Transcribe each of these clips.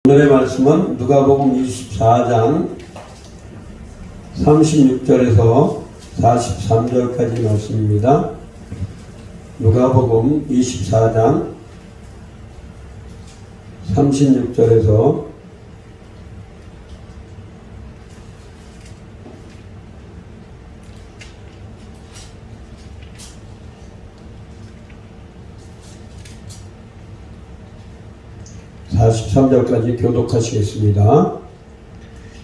오늘의 말씀은 누가복음 24장 36절에서 43절까지 말씀입니다. 누가복음 24장 36절에서 43절까지 교독하시겠습니다.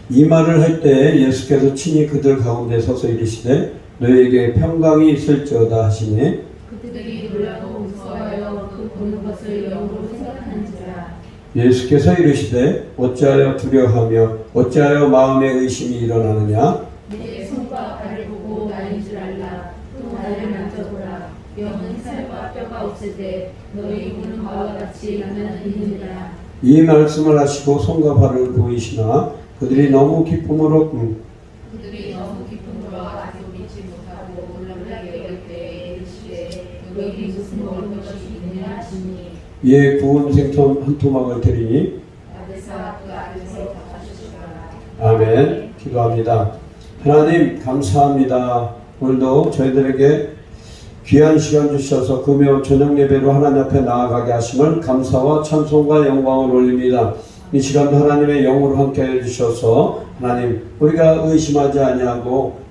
이 말을 할 때 예수께서 친히 그들 가운데 서서 이르시되 너희에게 평강이 있을지어다 하시니 그들이 놀라고 무서워하여 그 보는 것을 영으로 생각하는지라. 예수께서 이르시되 어찌하여 두려워하며 어찌하여 마음에 의심이 일어나느냐. 내 손과 발을 보고 나인 줄 알라. 또 나를 만져보라. 영은 살과 뼈가 없을 때 너희 보는 바와 같이 나는 있느니라. 이 말씀을 하시고 손과 발을 보이시나 그들이 너무 기쁨으로 아직 믿지 못하고 놀랍게 여길 때 이르시되 너희 무슨 먹을 것이 있느냐 하시니 이에 구운 생선 한 토막을 드리니 받으사 그 아들에서 답하시리라. 아멘. 기도합니다. 하나님 감사합니다. 오늘도 저희들에게 귀한 시간 주셔서 금요 저녁 예배로 하나님 앞에 나아가게 하심을 감사와 찬송과 영광을 올립니다. 이 시간도 하나님의 영으로 함께 해주셔서 하나님 우리가 의심하지 아니하고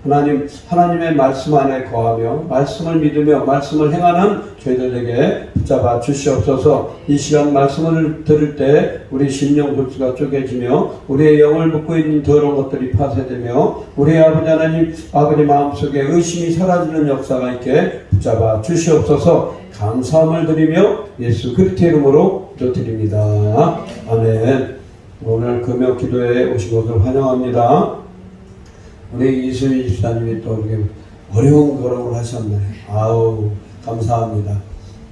하나님의 말씀 안에 거하며 말씀을 믿으며 말씀을 행하는 저희들에게 붙잡아 주시옵소서. 이 시간 말씀을 들을 때 우리 심령 골수가 쪼개지며 우리의 영을 묶고 있는 더러운 것들이 파쇄되며 우리 아버지 하나님 아버지 마음속에 의심이 사라지는 역사가 있게 붙잡아 주시옵소서. 감사함을 드리며 예수 그리스도의 이름으로 기도드립니다. 아멘. 오늘 금요 기도에 오신 것을 환영합니다. 우리 이수희 집사님이 또 이렇게 어려운 걸음을 하셨네. 아우 감사합니다.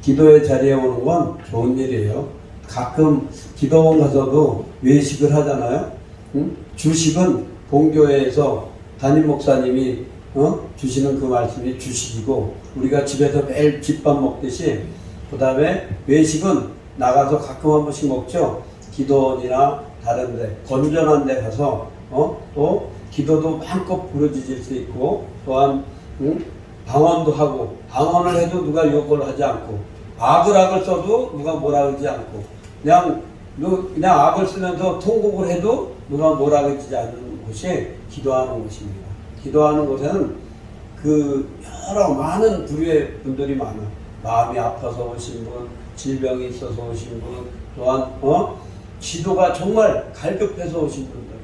기도의 자리에 오는 건 좋은 일이에요. 가끔 기도원 가서도 외식을 하잖아요. 응? 주식은 본교회에서 담임 목사님이 주시는 그 말씀이 주식이고 우리가 집에서 매일 집밥 먹듯이 그 다음에 외식은 나가서 가끔 한 번씩 먹죠. 기도원이나 다른 데 건전한 데 가서 또 기도도 마음껏 부르짖을 수 있고 또한 방언도 하고 방언을 해도 누가 욕을 하지 않고 악을 써도 누가 뭐라 그러지 않고 그냥 악을 쓰면서 통곡을 해도 누가 뭐라 그러지 않는 곳이 기도하는 곳입니다. 기도하는 곳에는 그 여러 많은 부류의 분들이 많아. 마음이 아파서 오신 분, 질병이 있어서 오신 분, 또한 기도가 정말 갈급해서 오신 분들,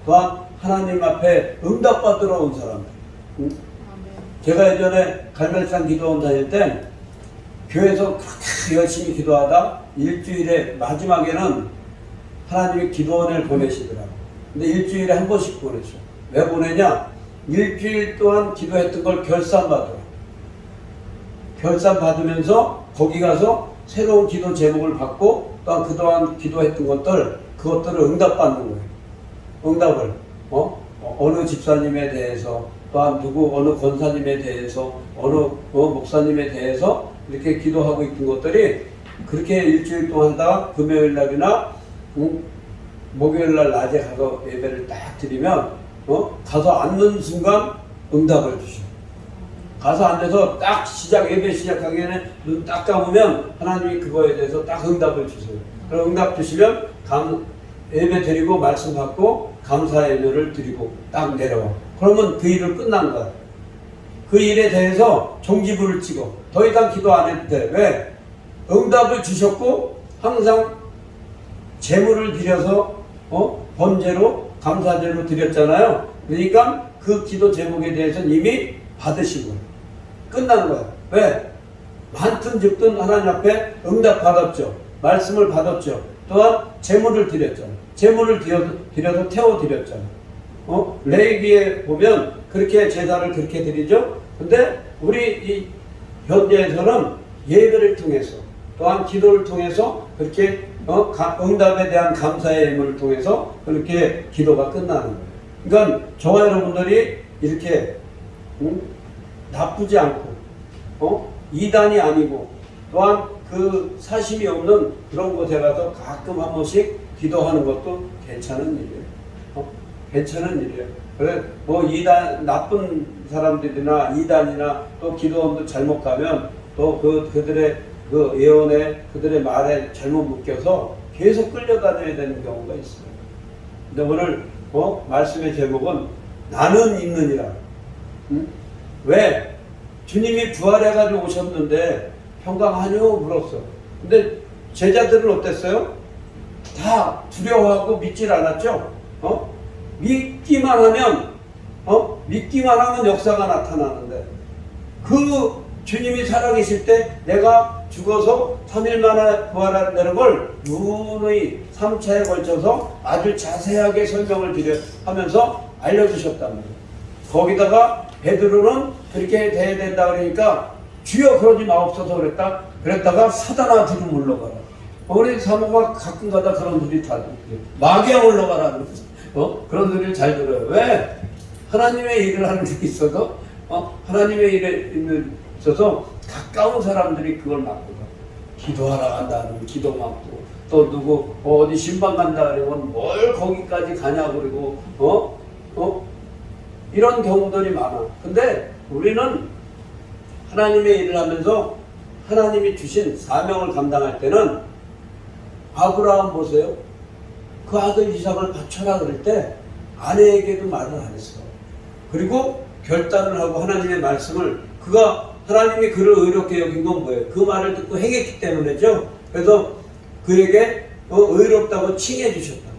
또한 하나님 앞에 응답받으러 온 사람들. 제가 예전에 갈멜산 기도원 다닐 때 교회에서 그렇게 열심히 기도하다 일주일에 마지막에는 하나님이 기도원을 보내시더라고요. 근데 일주일에 한 번씩 보내죠. 왜 보내냐? 일주일 동안 기도했던 걸 결산받으러. 결산받으면서 거기 가서 새로운 기도 제목을 받고 또한 그동안 기도했던 그것들을 응답받는 거예요. 응답을 어느 집사님에 대해서 또한 어느 권사님에 대해서 어느 목사님에 대해서 이렇게 기도하고 있던 것들이 그렇게 일주일 동안 하다가 금요일 날이나 목요일 날 낮에 가서 예배를 딱 드리면 가서 앉는 순간 응답을 주셔. 가서 앉아서 딱 예배 시작하기 전에 눈 딱 감으면 하나님이 그거에 대해서 딱 응답을 주세요. 그럼 응답 주시면 예배 드리고 말씀 받고 감사 예배를 드리고 딱 내려와. 그러면 그 일을 끝난 거야. 그 일에 대해서 종지부를 찍어. 더 이상 기도 안 해도 돼. 왜? 응답을 주셨고 항상 제물을 드려서 번제로 감사제로 드렸잖아요. 그러니까 그 기도 제목에 대해서는 이미 받으신 거예요. 끝난 거예요. 왜? 많든 적든 하나님 앞에 응답 받았죠. 말씀을 받았죠. 또한 제물을 드렸잖아요. 제물을 드려서 태워드렸잖아요. 레위기에 보면 그렇게 제사를 그렇게 드리죠. 근데 우리 이 현대에서는 예배를 통해서 또한 기도를 통해서 그렇게 응답에 대한 감사의 예물을 통해서 그렇게 기도가 끝나는 거예요. 그러니까 저와 여러분들이 이렇게 나쁘지 않고 이단이 아니고 또한 그 사심이 없는 그런 곳에 가서 가끔 한 번씩 기도하는 것도 괜찮은 일이에요. 괜찮은 일이에요. 그래 뭐 이단 나쁜 사람들이나 이단이나 또 기도원도 잘못 가면 또 그들의 그 예언에 그들의 말에 잘못 묶여서 계속 끌려다녀야 되는 경우가 있어요. 근데 오늘 말씀의 제목은 나는 있느니라. 응? 왜? 주님이 부활해가지고 오셨는데 평강하뇨 물었어. 근데 제자들은 어땠어요? 다 두려워하고 믿질 않았죠? 믿기만 하면 역사가 나타나는데 그 주님이 살아계실 때 내가 죽어서 3일 만에 부활한다는 걸 누누이 3차에 걸쳐서 아주 자세하게 설명을 하면서 알려주셨단 말이에요. 거기다가 베드로는 그렇게 돼야 된다 그러니까 주여 그러지 마옵소서 그랬다가 사단아 뒤로 물러가라. 우리 사모가 가끔 가다 그런 소리 다 들어요. 마귀야 물러가라. 그런 소리를 잘 들어요. 왜? 하나님의 일을 하는 데 있어서 하나님의 일에 있어서 가까운 사람들이 그걸 막고 가. 기도하러 간다는 기도 막고 또 누구 어디 신방 간다 그러면 뭘 거기까지 가냐 그러고 이런 경우들이 많아. 근데 우리는 하나님의 일을 하면서 하나님이 주신 사명을 감당할 때는 아브라함 보세요. 그 아들 이삭을 바쳐라 그럴 때 아내에게도 말을 안 했어. 그리고 결단을 하고 하나님의 말씀을 하나님이 그를 의롭게 여긴 건 뭐예요? 그 말을 듣고 행했기 때문이죠. 그래서 그에게 의롭다고 칭해 주셨다고.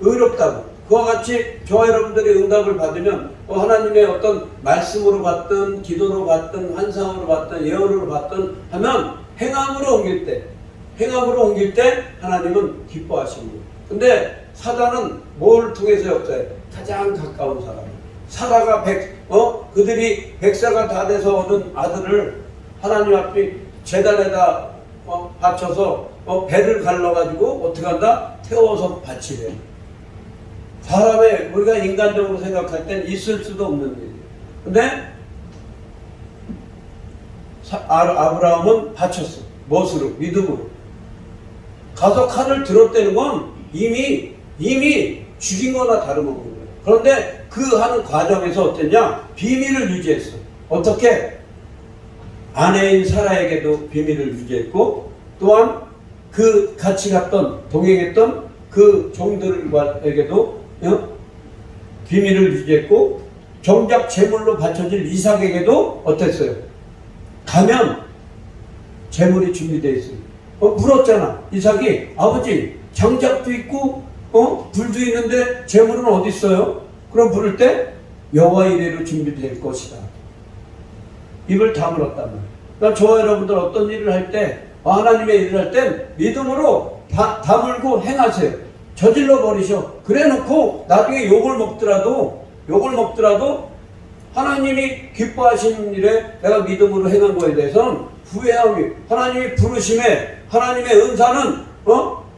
의롭다고. 그와 같이 저와 여러분들이 응답을 받으면 하나님의 어떤 말씀으로 받든 기도로 받든 환상으로 받든 예언으로 받든 하면 행함으로 옮길 때 하나님은 기뻐하십니다. 근데 사단은 뭘 통해서 역사해? 가장 가까운 사람. 사라가 그들이 백사가 다 돼서 얻은 아들을 하나님 앞에 제단에다 바쳐서 배를 갈라가지고 어떻게 한다? 태워서 바치래. 사람의 우리가 인간적으로 생각할 땐 있을 수도 없는 일이에요. 근데 아브라함은 바쳤어. 무엇으로? 믿음으로. 가서 칼을 들었다는 건 이미 죽인 거나 다름없는 거예요. 그런데 그 하는 과정에서 어땠냐? 비밀을 유지했어. 어떻게? 아내인 사라에게도 비밀을 유지했고 또한 그 같이 동행했던 그 종들에게도 비밀을 유지했고 정작 제물로 바쳐질 이삭에게도 어땠어요? 가면 제물이 준비되어 있어요. 물었잖아. 이삭이 아버지 장작도 있고 불도 있는데 제물은 어디 있어요? 그럼 부를 때 여호와 이레로 준비될 것이다. 입을 다물었단 말이에요. 그러니까 저와 여러분들 어떤 일을 할 때 하나님의 일을 할 때 믿음으로 다물고 행하세요. 저질러 버리셔. 그래 놓고 나중에 욕을 먹더라도 하나님이 기뻐하시는 일에 내가 믿음으로 행한 거에 대해서는 하나님이 부르심에 하나님의 은사는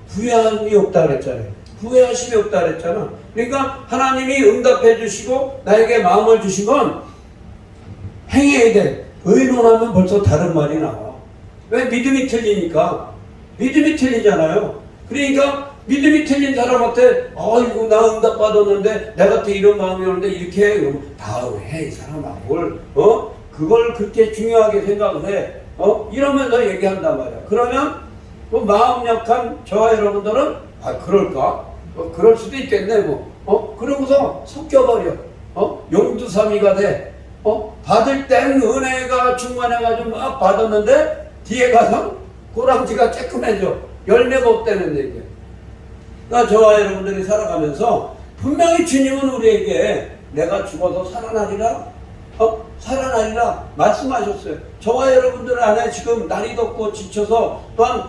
후회함이 없다 그랬잖아요. 후회하심이 없다 그랬잖아. 그러니까 하나님이 응답해 주시고 나에게 마음을 주신 건 행해야 돼. 의논하면 벌써 다른 말이 나와. 왜? 믿음이 틀리니까. 믿음이 틀리잖아요. 그러니까 믿음이 틀린 사람한테 이거 나 응답 받았는데 내가 또 이런 마음이 오는데 이렇게 해. 그러면 해 이 사람아 뭘 그걸 그렇게 중요하게 생각을 해. 이러면서 얘기한단 말이야. 그러면 마음 약한 저와 여러분들은 그럴까? 그럴 수도 있겠네 그러고서 섞여버려. 용두삼이가 돼. 받을 땐 은혜가 충만해가지고 막 받았는데 뒤에 가서 꼬랑지가 쬐끔해져. 열매가 없다는 얘기야. 그러니까 저와 여러분들이 살아가면서 분명히 주님은 우리에게 내가 죽어서 살아나리라 말씀하셨어요. 저와 여러분들 안에 지금 날이 덥고 지쳐서 또한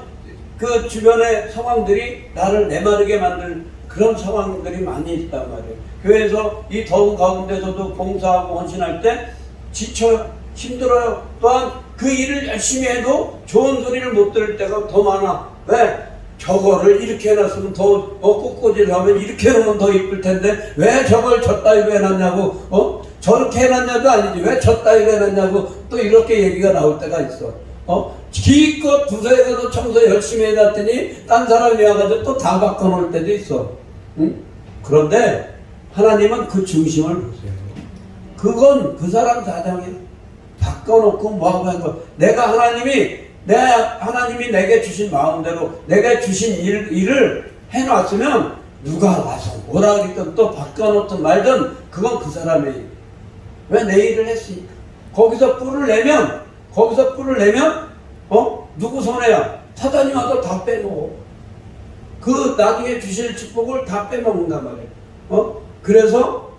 그 주변의 상황들이 나를 메마르게 만들 그런 상황들이 많이 있단 말이에요. 교회에서 이 더운 가운데서도 봉사하고 헌신할 때 지쳐요. 힘들어요. 또한 그 일을 열심히 해도 좋은 소리를 못 들을 때가 더 많아. 왜? 저거를 이렇게 해놨으면 더 꽃꽂이를 이렇게 해놓으면 더 이쁠 텐데 왜 저걸 졌다이로 해놨냐고 저렇게 해놨냐도 아니지 왜 졌다이로 해놨냐고 또 이렇게 얘기가 나올 때가 있어. 기껏 부서에 가서 청소 열심히 해놨더니 딴 사람이 와가지고 또 다 바꿔놓을 때도 있어. 응? 그런데 하나님은 그 중심을 보세요. 그건 그 사람 사정이에요. 바꿔놓고 뭐하고 한 거. 하나님이 내게 주신 마음대로 내게 주신 일을 해놨으면 누가 와서 뭐라 그랬든 또 바꿔놓든 말든 그건 그 사람의 일. 왜 내 일을 했으니까. 거기서 뿔을 내면 누구 손해야? 사단이 와서 다 빼먹어. 그 나중에 주실 축복을 다 빼먹는단 말이에요. 그래서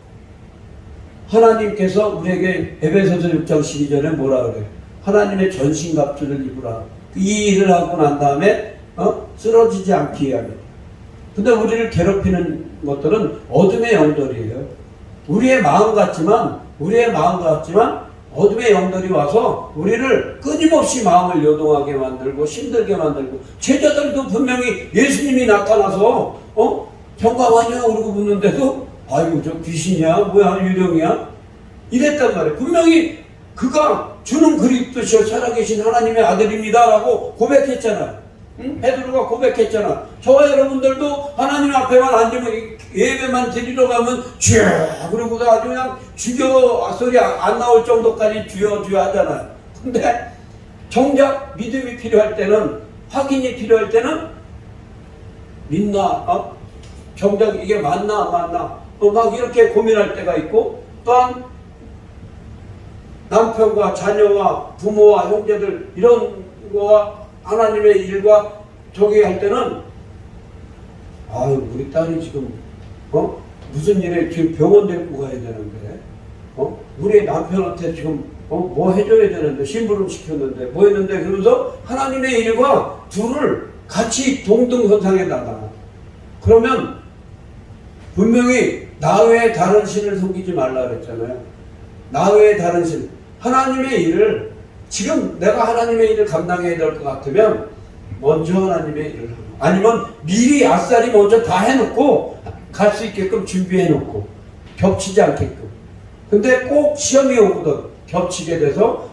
하나님께서 우리에게 에베소서 6장 12절에 뭐라 그래요? 하나님의 전신갑주를 입으라. 이 일을 하고 난 다음에 쓰러지지 않기 위함이에요. 근데 우리를 괴롭히는 것들은 어둠의 영들이에요. 우리의 마음 같지만 어둠의 영들이 와서 우리를 끊임없이 마음을 요동하게 만들고 힘들게 만들고, 제자들도 분명히 예수님이 나타나서 정감하냐 그러고 묻는데도 아이고 저 귀신이야 뭐야 유령이야 이랬단 말이에요. 분명히 그가 주는 그리스도시여 살아계신 하나님의 아들입니다 라고 고백했잖아요. 응? 베드로가 고백했잖아. 저와 여러분들도 하나님 앞에만 앉으면 예배만 드리러 가면 주여 그러고도 아주 그냥 주여 소리 안 나올 정도까지 주여 하잖아요. 근데 정작 믿음이 필요할 때는, 확인이 필요할 때는 믿나 정작 이게 맞나 안 맞나 막 이렇게 고민할 때가 있고, 또한 남편과 자녀와 부모와 형제들 이런 거와 하나님의 일과 저기 할 때는 아유 우리 딸이 지금 무슨 일에 지금 병원 데리고 가야 되는데 우리 남편한테 지금 뭐 해줘야 되는데 심부름 시켰는데 뭐 했는데 그러면서 하나님의 일과 둘을 같이 동등선상에다가, 그러면 분명히 나 외에 다른 신을 섬기지 말라 그랬잖아요. 나 외에 다른 신, 하나님의 일을 지금 내가 하나님의 일을 감당해야 될 것 같으면 먼저 하나님의 일을 하고, 아니면 미리 아싸리 먼저 다 해놓고 갈 수 있게끔 준비해놓고 겹치지 않게끔. 근데 꼭 시험이 오거든 겹치게 돼서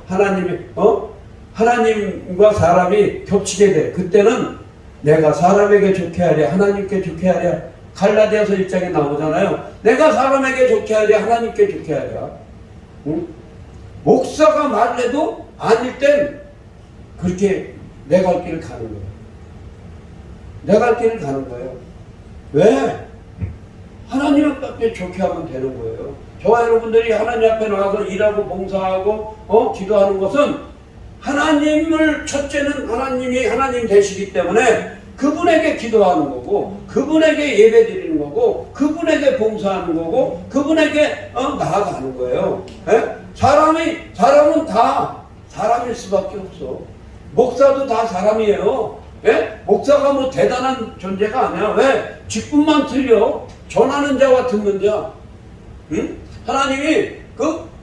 하나님과 사람이 겹치게 돼. 그때는 내가 사람에게 좋게 하랴 하나님께 좋게 하랴, 갈라디아서 1장에 나오잖아요. 내가 사람에게 좋게 하랴 하나님께 좋게 하랴. 응? 목사가 말해도 아닐 땐 그렇게 내 갈 길을 가는 거예요. 내 갈 길을 가는 거예요. 왜? 하나님 앞에 좋게 하면 되는 거예요. 저와 여러분들이 하나님 앞에 나가서 일하고 봉사하고 기도하는 것은 하나님을, 첫째는 하나님이 하나님 되시기 때문에 그분에게 기도하는 거고, 그분에게 예배 드리는 거고, 그분에게 봉사하는 거고, 그분에게 나아가는 거예요. 에? 사람은 다 사람일 수밖에 없어. 목사도 다 사람이에요. 예? 목사가 뭐 대단한 존재가 아니야. 왜? 직분만 틀려. 전하는 자와 듣는 자. 응? 하나님이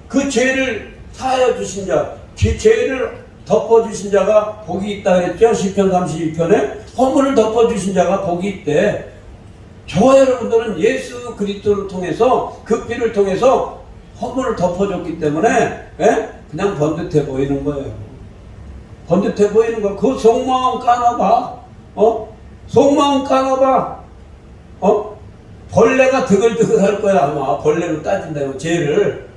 그 죄를 사하여 주신 자, 죄를 덮어주신 자가 복이 있다 그랬죠. 시편 31편에 허물을 덮어주신 자가 복이 있대. 저와 여러분들은 예수 그리스도를 통해서, 그 피를 통해서 허물을 덮어줬기 때문에 그냥 번듯해 보이는 거예요. 번듯해 보이는 거. 그 속마음 까놔봐. 속마음 까놔봐. 벌레가 드글드글 할 거야 아마. 벌레로 따진다고 죄를.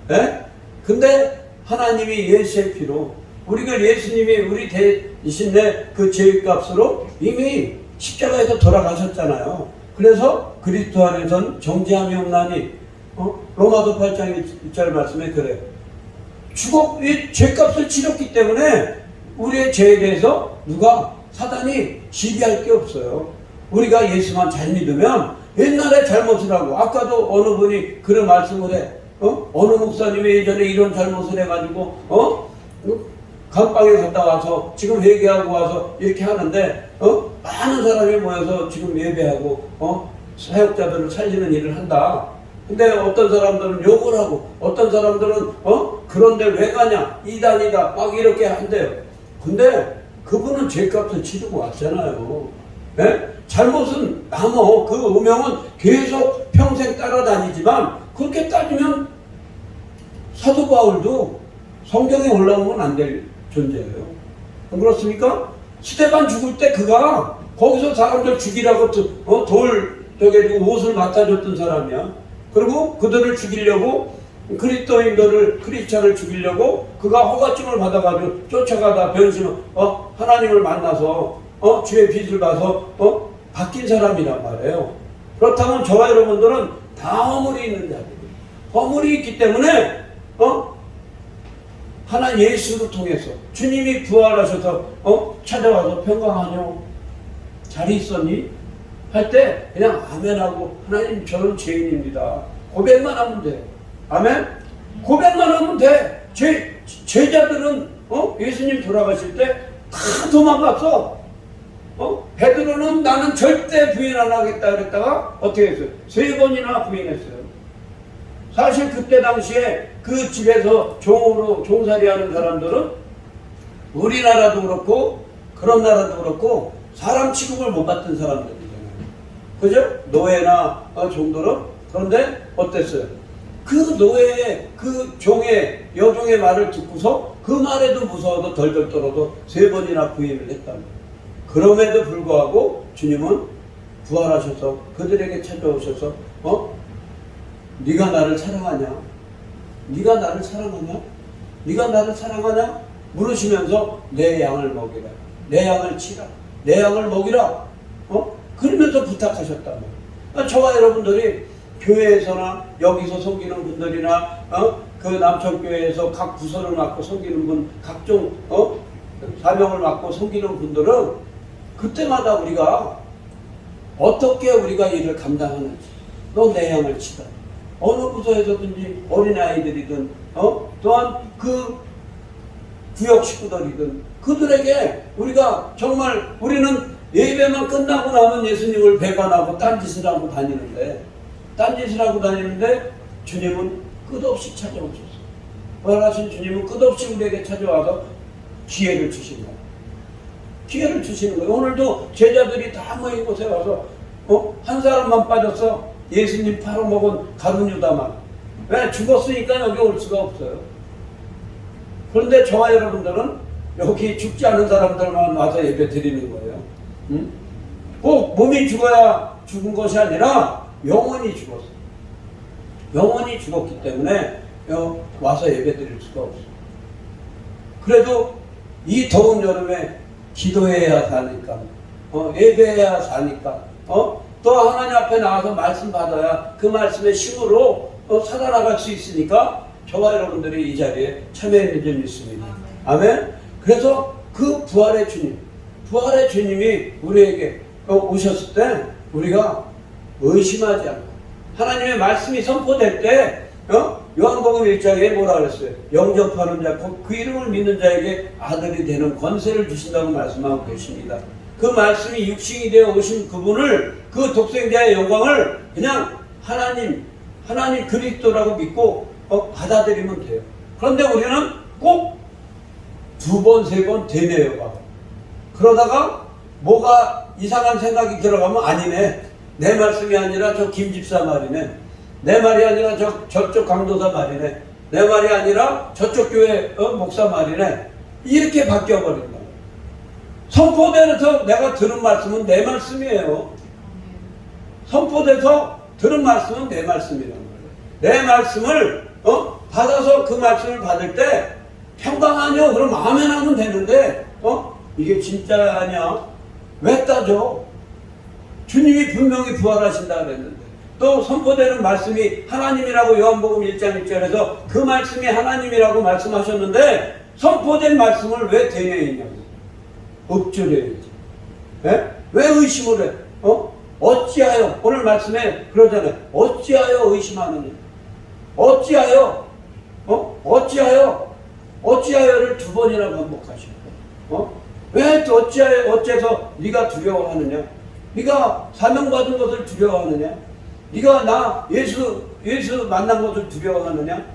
근데 하나님이 예수의 피로, 우리가 예수님이 우리 대신에 그 죄값으로 이미 십자가에서 돌아가셨잖아요. 그래서 그리스도 안에선 정죄함이 없나니. 로마서 8장 1절 말씀에 그래. 죄값을 치렀기 때문에 우리의 죄에 대해서 사단이 시비할 게 없어요. 우리가 예수만 잘 믿으면 옛날에 잘못을 하고, 아까도 어느 분이 그런 말씀을 해. 어느 목사님이 예전에 이런 잘못을 해가지고 감방에 갔다 와서 지금 회개하고 와서 이렇게 하는데 많은 사람이 모여서 지금 예배하고 사역자들을 살리는 일을 한다. 근데 어떤 사람들은 욕을 하고, 어떤 사람들은 그런데 왜 가냐 이단이다 막 이렇게 한대요. 근데 그분은 죄값을 치르고 왔잖아요. 잘못은 남어. 그 오명은 계속 평생 따라다니지만, 그렇게 따지면 사도 바울도 성경에 올라오면 안 될 존재예요. 안 그렇습니까? 스데반 죽을 때 그가 거기서 사람들 죽이라고 돌 저기 옷을 맡아줬던 사람이야. 그리고 그들을 죽이려고 그리스도인들을 크리스찬을 죽이려고 그가 허가증을 받아가지고 쫓아가다 변신을 하나님을 만나서 주의 빛을 봐서 바뀐 사람이란 말이에요. 그렇다면 저와 여러분들은 다 허물이 있는 자들이에요. 허물이 있기 때문에 하나님 예수를 통해서 주님이 부활하셔서 찾아와서 평강하뇨 잘 있었니? 할 때 그냥 아멘하고 하나님 저는 죄인입니다. 고백만 하면 돼. 아멘? 고백만 하면 돼. 제자들은 예수님 돌아가실 때 다 도망갔어. 베드로는 나는 절대 부인 안 하겠다 그랬다가 어떻게 했어요? 3번이나 부인했어요. 사실 그때 당시에 그 집에서 종으로 종살이하는 사람들은 우리나라도 그렇고 그런 나라도 그렇고 사람 취급을 못 받던 사람들이잖아요. 그죠? 노예나 종들은. 그런데 어땠어요? 그 노예의 그 종의 여종의 말을 듣고서 그 말에도 무서워도 덜덜 떨어도 3번이나 부인을 했답니다. 그럼에도 불구하고 주님은 부활하셔서 그들에게 찾아오셔서 네가 나를 사랑하냐? 네가 나를 사랑하냐? 네가 나를 사랑하냐? 물으시면서 내 양을 먹이라. 내 양을 치라. 내 양을 먹이라. 그러면서 부탁하셨단 말이에요. 저와 여러분들이 교회에서나 여기서 섬기는 분들이나 그 남천교회에서 각 부서를 맡고 섬기는 분, 각종 사명을 맡고 섬기는 분들은 그때마다 우리가 어떻게 우리가 일을 감당하는지 너 내 양을 치다. 어느 부서에서든지 어린아이들이든 또한 그 구역 식구들이든 그들에게 우리가 정말 우리는 예배만 끝나고 나면 예수님을 배반하고 딴짓을 하고 다니는데 주님은 끝없이 찾아오셨어요. 부활하신 주님은 끝없이 우리에게 찾아와서 기회를 주신 거예요. 기회를 주시는 거예요. 오늘도 제자들이 다 모인 곳에 와서 한 사람만 빠졌어. 예수님 팔아먹은 가룟 유다만. 왜? 죽었으니까 여기 올 수가 없어요. 그런데 저와 여러분들은 여기 죽지 않은 사람들만 와서 예배 드리는 거예요. 꼭 몸이 죽어야 죽은 것이 아니라 영혼이 죽었어요. 영혼이 죽었기 때문에 와서 예배 드릴 수가 없어요. 그래도 이 더운 여름에 기도해야 사니까 예배해야 사니까 또 하나님 앞에 나와서 말씀 받아야 그 말씀의 힘으로 살아나갈 수 있으니까 저와 여러분들이 이 자리에 참여했는 줄 믿습니다. 아멘. 그래서 그 부활의 주님이 우리에게 오셨을 때 우리가 의심하지 않고 하나님의 말씀이 선포될 때 요한복음 1장에 뭐라 그랬어요? 영접하는 자, 그 이름을 믿는 자에게 아들이 되는 권세를 주신다고 말씀하고 계십니다. 그 말씀이 육신이 되어 오신 그분을, 그 독생자의 영광을 그냥 하나님 그리스도라고 믿고 받아들이면 돼요. 그런데 우리는 꼭 2번, 3번 되뇌어봐. 그러다가 뭐가 이상한 생각이 들어가면 아니네. 내 말씀이 아니라 저 김집사 말이네. 내 말이 아니라 저쪽 강도사 말이네. 내 말이 아니라 저쪽 교회 목사 말이네. 이렇게 바뀌어버린다. 선포돼서 내가 들은 말씀은 내 말씀이에요. 선포돼서 들은 말씀은 내 말씀이란 말이에요. 내 말씀을 받아서 그 말씀을 받을 때 평강하뇨? 그럼 아멘 하면 되는데 이게 진짜 아니야? 왜 따져? 주님이 분명히 부활하신다 그랬는데 또 선포되는 말씀이 하나님이라고 요한복음 1장 1절에서 그 말씀이 하나님이라고 말씀하셨는데 선포된 말씀을 왜 대뇌했냐고. 엎조려야지. 왜 의심을 해? 어찌하여 오늘 말씀에 그러잖아요. 어찌하여 의심하느냐? 어찌하여? 어찌하여를 2번이나 반복하시고 왜 어째서 네가 두려워하느냐? 네가 사명받은 것을 두려워하느냐? 네가 나 예수 만난 것을 두려워하느냐?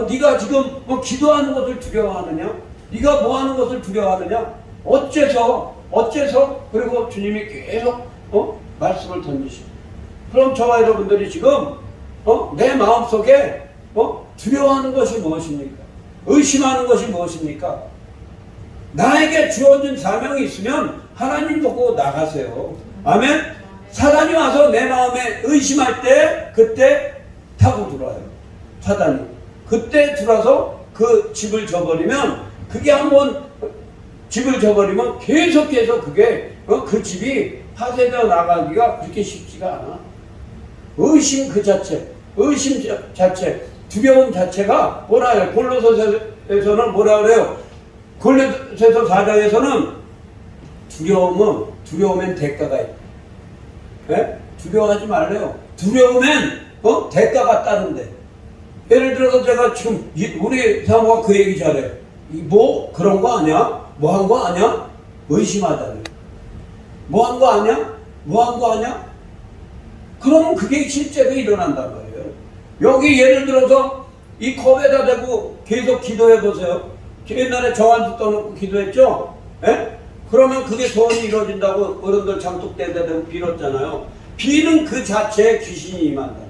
네가 지금 기도하는 것을 두려워하느냐? 네가 뭐 하는 것을 두려워하느냐? 어째서? 그리고 주님이 계속 말씀을 던지시고 그럼 저와 여러분들이 지금 내 마음속에 두려워하는 것이 무엇입니까? 의심하는 것이 무엇입니까? 나에게 주어진 사명이 있으면 하나님 보고 나가세요. 아멘. 사단이 와서 내 마음에 의심할 때 그때 타고 들어와요. 사단이 그때 들어와서 그 집을 저버리면, 그게 한번 집을 저버리면 계속해서 그게 그 집이 파쇄되어 나가기가 그렇게 쉽지가 않아. 의심 그 자체, 의심 자체, 두려움 자체가 뭐라 해요? 골로새서는 뭐라 그래요? 골로새서 4장에서는 두려움엔 대가가 있다. 네? 두려워하지 말래요. 두려움엔 대가가 따른대. 예를 들어서 제가 지금 우리 사모가 그 얘기 잘해요. 뭐 그런 거 아니야? 뭐 한 거 아니야? 의심하다니. 뭐 한 거 아니야? 뭐 한 거 아니야? 그러면 그게 실제로 일어난단 말이에요. 여기 예를 들어서 이 컵에다 대고 계속 기도해 보세요. 옛날에 정한수 떠놓고 기도했죠? 예? 그러면 그게 소원이 이루어진다고 어른들 장독대에다 대고 빌었잖아요. 비는 그 자체에 귀신이 임한다.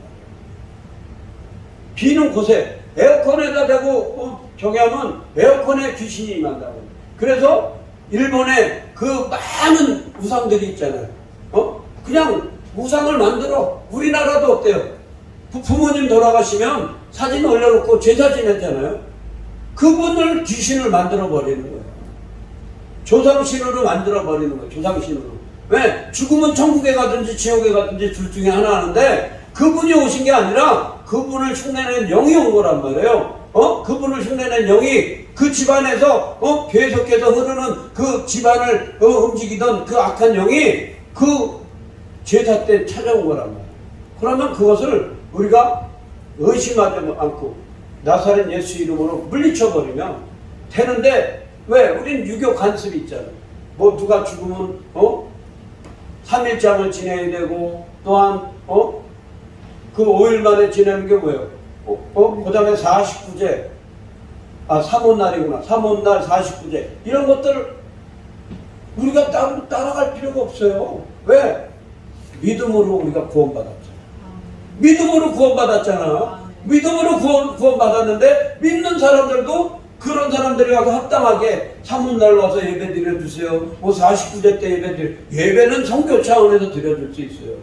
비는 곳에 에어컨에다 대고 저기 하면 에어컨에 귀신이 임한다고. 그래서 일본에 그 많은 우상들이 있잖아요. 그냥 우상을 만들어. 우리나라도 어때요? 부모님 돌아가시면 사진 올려놓고 제사 지냈잖아요. 그분을 귀신을 만들어 버리는 거예요. 조상신으로 만들어 버리는 거예요. 조상신으로. 왜? 죽으면 천국에 가든지 지옥에 가든지 둘 중에 하나 하는데, 그분이 오신 게 아니라 그분을 흉내낸 영이 온 거란 말이에요. 그분을 흉내낸 영이 그 집안에서 계속해서 흐르는 그 집안을 움직이던 그 악한 영이 그 제사 때 찾아온 거란 말이에요. 그러면 그것을 우리가 의심하지 않고 나사렛 예수 이름으로 물리쳐버리면 되는데, 왜? 우린 유교 관습이 있잖아요. 뭐 누가 죽으면 3일장을 지내야 되고, 또한 그 5일 만에 지내는 게 뭐예요? 그 다음에 49제, 삼온날이구나. 삼온날 49제. 이런 것들 우리가 따라갈 필요가 없어요. 왜? 믿음으로 우리가 구원받았잖아. 믿음으로 구원받았잖아. 믿음으로 구원받았는데, 믿는 사람들도 그런 사람들이 와서 합당하게 삼문날 와서 예배 드려주세요. 뭐 49제 때 예배는 성교 차원에서 드려줄 수 있어요.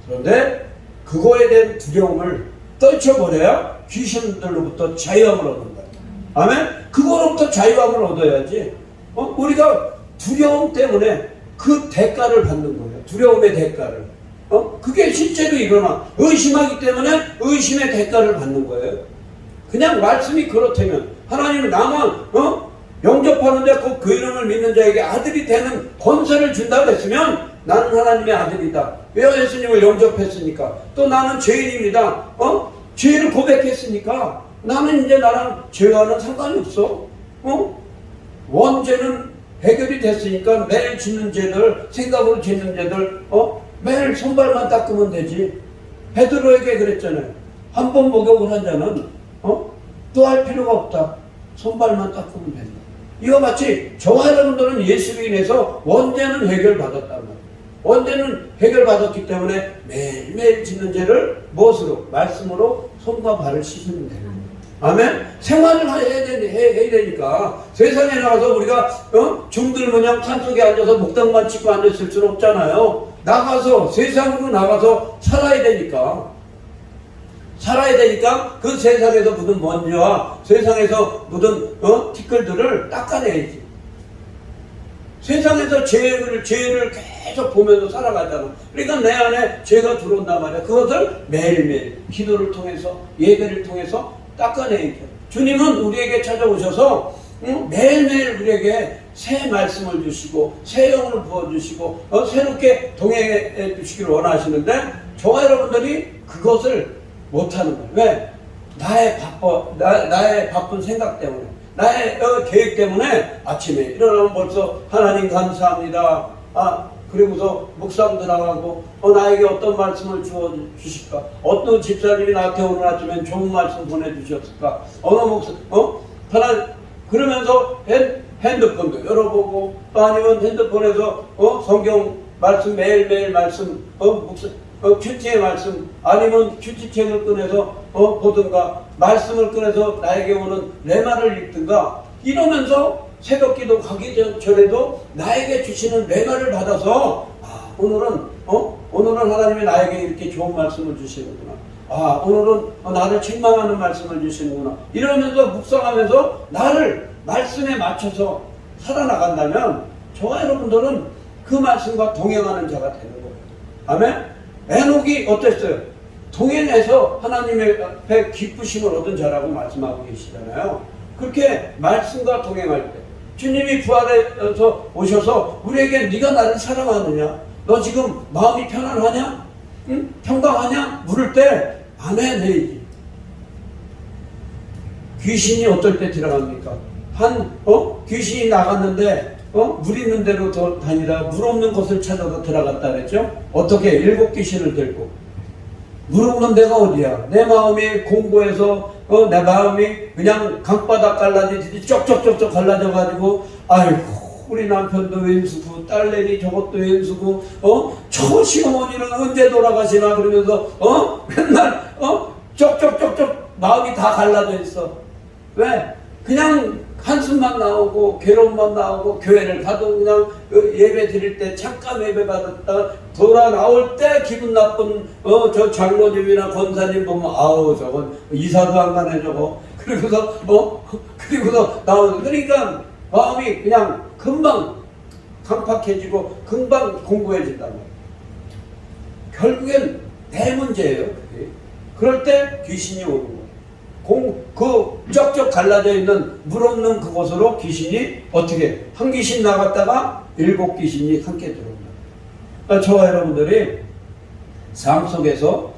그런데 그거에 대한 두려움을 떨쳐버려야 귀신들로부터 자유함을 얻는다. 아멘? 그거로부터 자유함을 얻어야지. 우리가 두려움 때문에 그 대가를 받는 거예요. 두려움의 대가를. 그게 실제로 일어나. 의심하기 때문에 의심의 대가를 받는 거예요. 그냥 말씀이 그렇다면, 하나님은 나만 영접하는데 그 이름을 믿는 자에게 아들이 되는 권세를 준다고 했으면 나는 하나님의 아들이다. 왜? 예수님을 영접했으니까. 또 나는 죄인입니다. 죄를 고백했으니까 나는 이제 나랑 죄와는 상관이 없어. 원죄는 해결이 됐으니까 매일 짓는 죄들, 생각으로 짓는 죄들 매일 손발만 닦으면 되지. 베드로에게 그랬잖아요. 한 번 목욕을 한 자는 또 할 필요가 없다. 손발만 닦으면 된다. 이와 같이 저와 여러분들은 예수로 인해서 원죄는 해결받았단 말이에요. 원죄는 해결받았기 때문에 매일매일 짓는 죄를 무엇으로? 말씀으로 손과 발을 씻으면 되는 거예요. 아멘? 생활을 해야 되니까 세상에 나가서 우리가 중들 모양 산속에 앉아서 목당만 치고 앉았을 수는 없잖아요. 나가서 세상으로 나가서 살아야 되니까 그 세상에서 묻은 먼지와 세상에서 묻은 티끌들을 닦아내야지. 세상에서 죄를 계속 보면서 살아가잖아. 그러니까 내 안에 죄가 들어온단 말이야. 그것을 매일매일 기도를 통해서, 예배를 통해서 닦아내야죠. 주님은 우리에게 찾아오셔서 매일매일 우리에게 새 말씀을 주시고 새 영을 부어주시고 새롭게 동행해 주시기를 원하시는데, 저와 여러분들이 그것을 못하는 거예요. 왜? 나의 바쁜 생각 때문에, 나의 계획 때문에 아침에 일어나면 벌써 하나님 감사합니다. 그리고서 묵상 들어가고 나에게 어떤 말씀을 주실까? 어떤 집사님이 나한테 오늘 아침에 좋은 말씀 보내주셨을까? 어느 목사, 그러면서 핸드폰도 열어보고, 또 아니면 핸드폰에서 성경 말씀 매일매일 말씀, 큐티의 말씀, 아니면 큐티책을 꺼내서 보든가, 말씀을 꺼내서 나에게 오는 레마를 읽든가, 이러면서 새벽기도 가기 전에도 나에게 주시는 레가를 받아서 오늘은 하나님이 나에게 이렇게 좋은 말씀을 주시는구나. 오늘은 나를 책망하는 말씀을 주시는구나. 이러면서 묵상하면서 나를 말씀에 맞춰서 살아나간다면 저와 여러분들은 그 말씀과 동행하는 자가 되는 거예요. 아멘? 에녹이 어땠어요? 동행해서 하나님의 앞에 기쁘심을 얻은 자라고 말씀하고 계시잖아요. 그렇게 말씀과 동행할 때 주님이 부활해서 오셔서 우리에게 네가 나를 사랑하느냐? 너 지금 마음이 편안하냐? 응? 평강하냐? 물을 때 아멘 해야지. 귀신이 어떨 때 들어갑니까? 귀신이 나갔는데 물 있는 데로 다니다 물 없는 곳을 찾아서 들어갔다 그랬죠? 어떻게? 7 귀신을 데리고. 물 없는 데가 어디야? 내 마음이 공고해서 내 마음이 그냥 강바닥 갈라지듯이 쪽쪽쪽쪽 갈라져가지고 아이고 우리 남편도 왼수고 딸내미 저것도 왼수고 저 시어머니는 언제 돌아가시나 그러면서 맨날 쪽쪽쪽쪽 마음이 다 갈라져 있어. 왜? 그냥 한숨만 나오고 괴로움만 나오고 교회를 가도 그냥 예배 드릴 때 잠깐 예배 받았다 돌아 나올 때 기분 나쁜 저 장로님이나 권사님 보면 아우 저건 이사도 안 가네 저거 그리고서 나오는 그러니까 마음이 그냥 금방 강팍해지고 금방 공고해진다고. 결국엔 내 문제예요. 그게. 그럴 때 귀신이 오는 거예요. 그 쩍쩍 갈라져 있는 물 없는 그곳으로 귀신이 어떻게 한 귀신 나갔다가 7 귀신이 함께 들어옵니다. 그러니까 저와 여러분들이 삶 속에서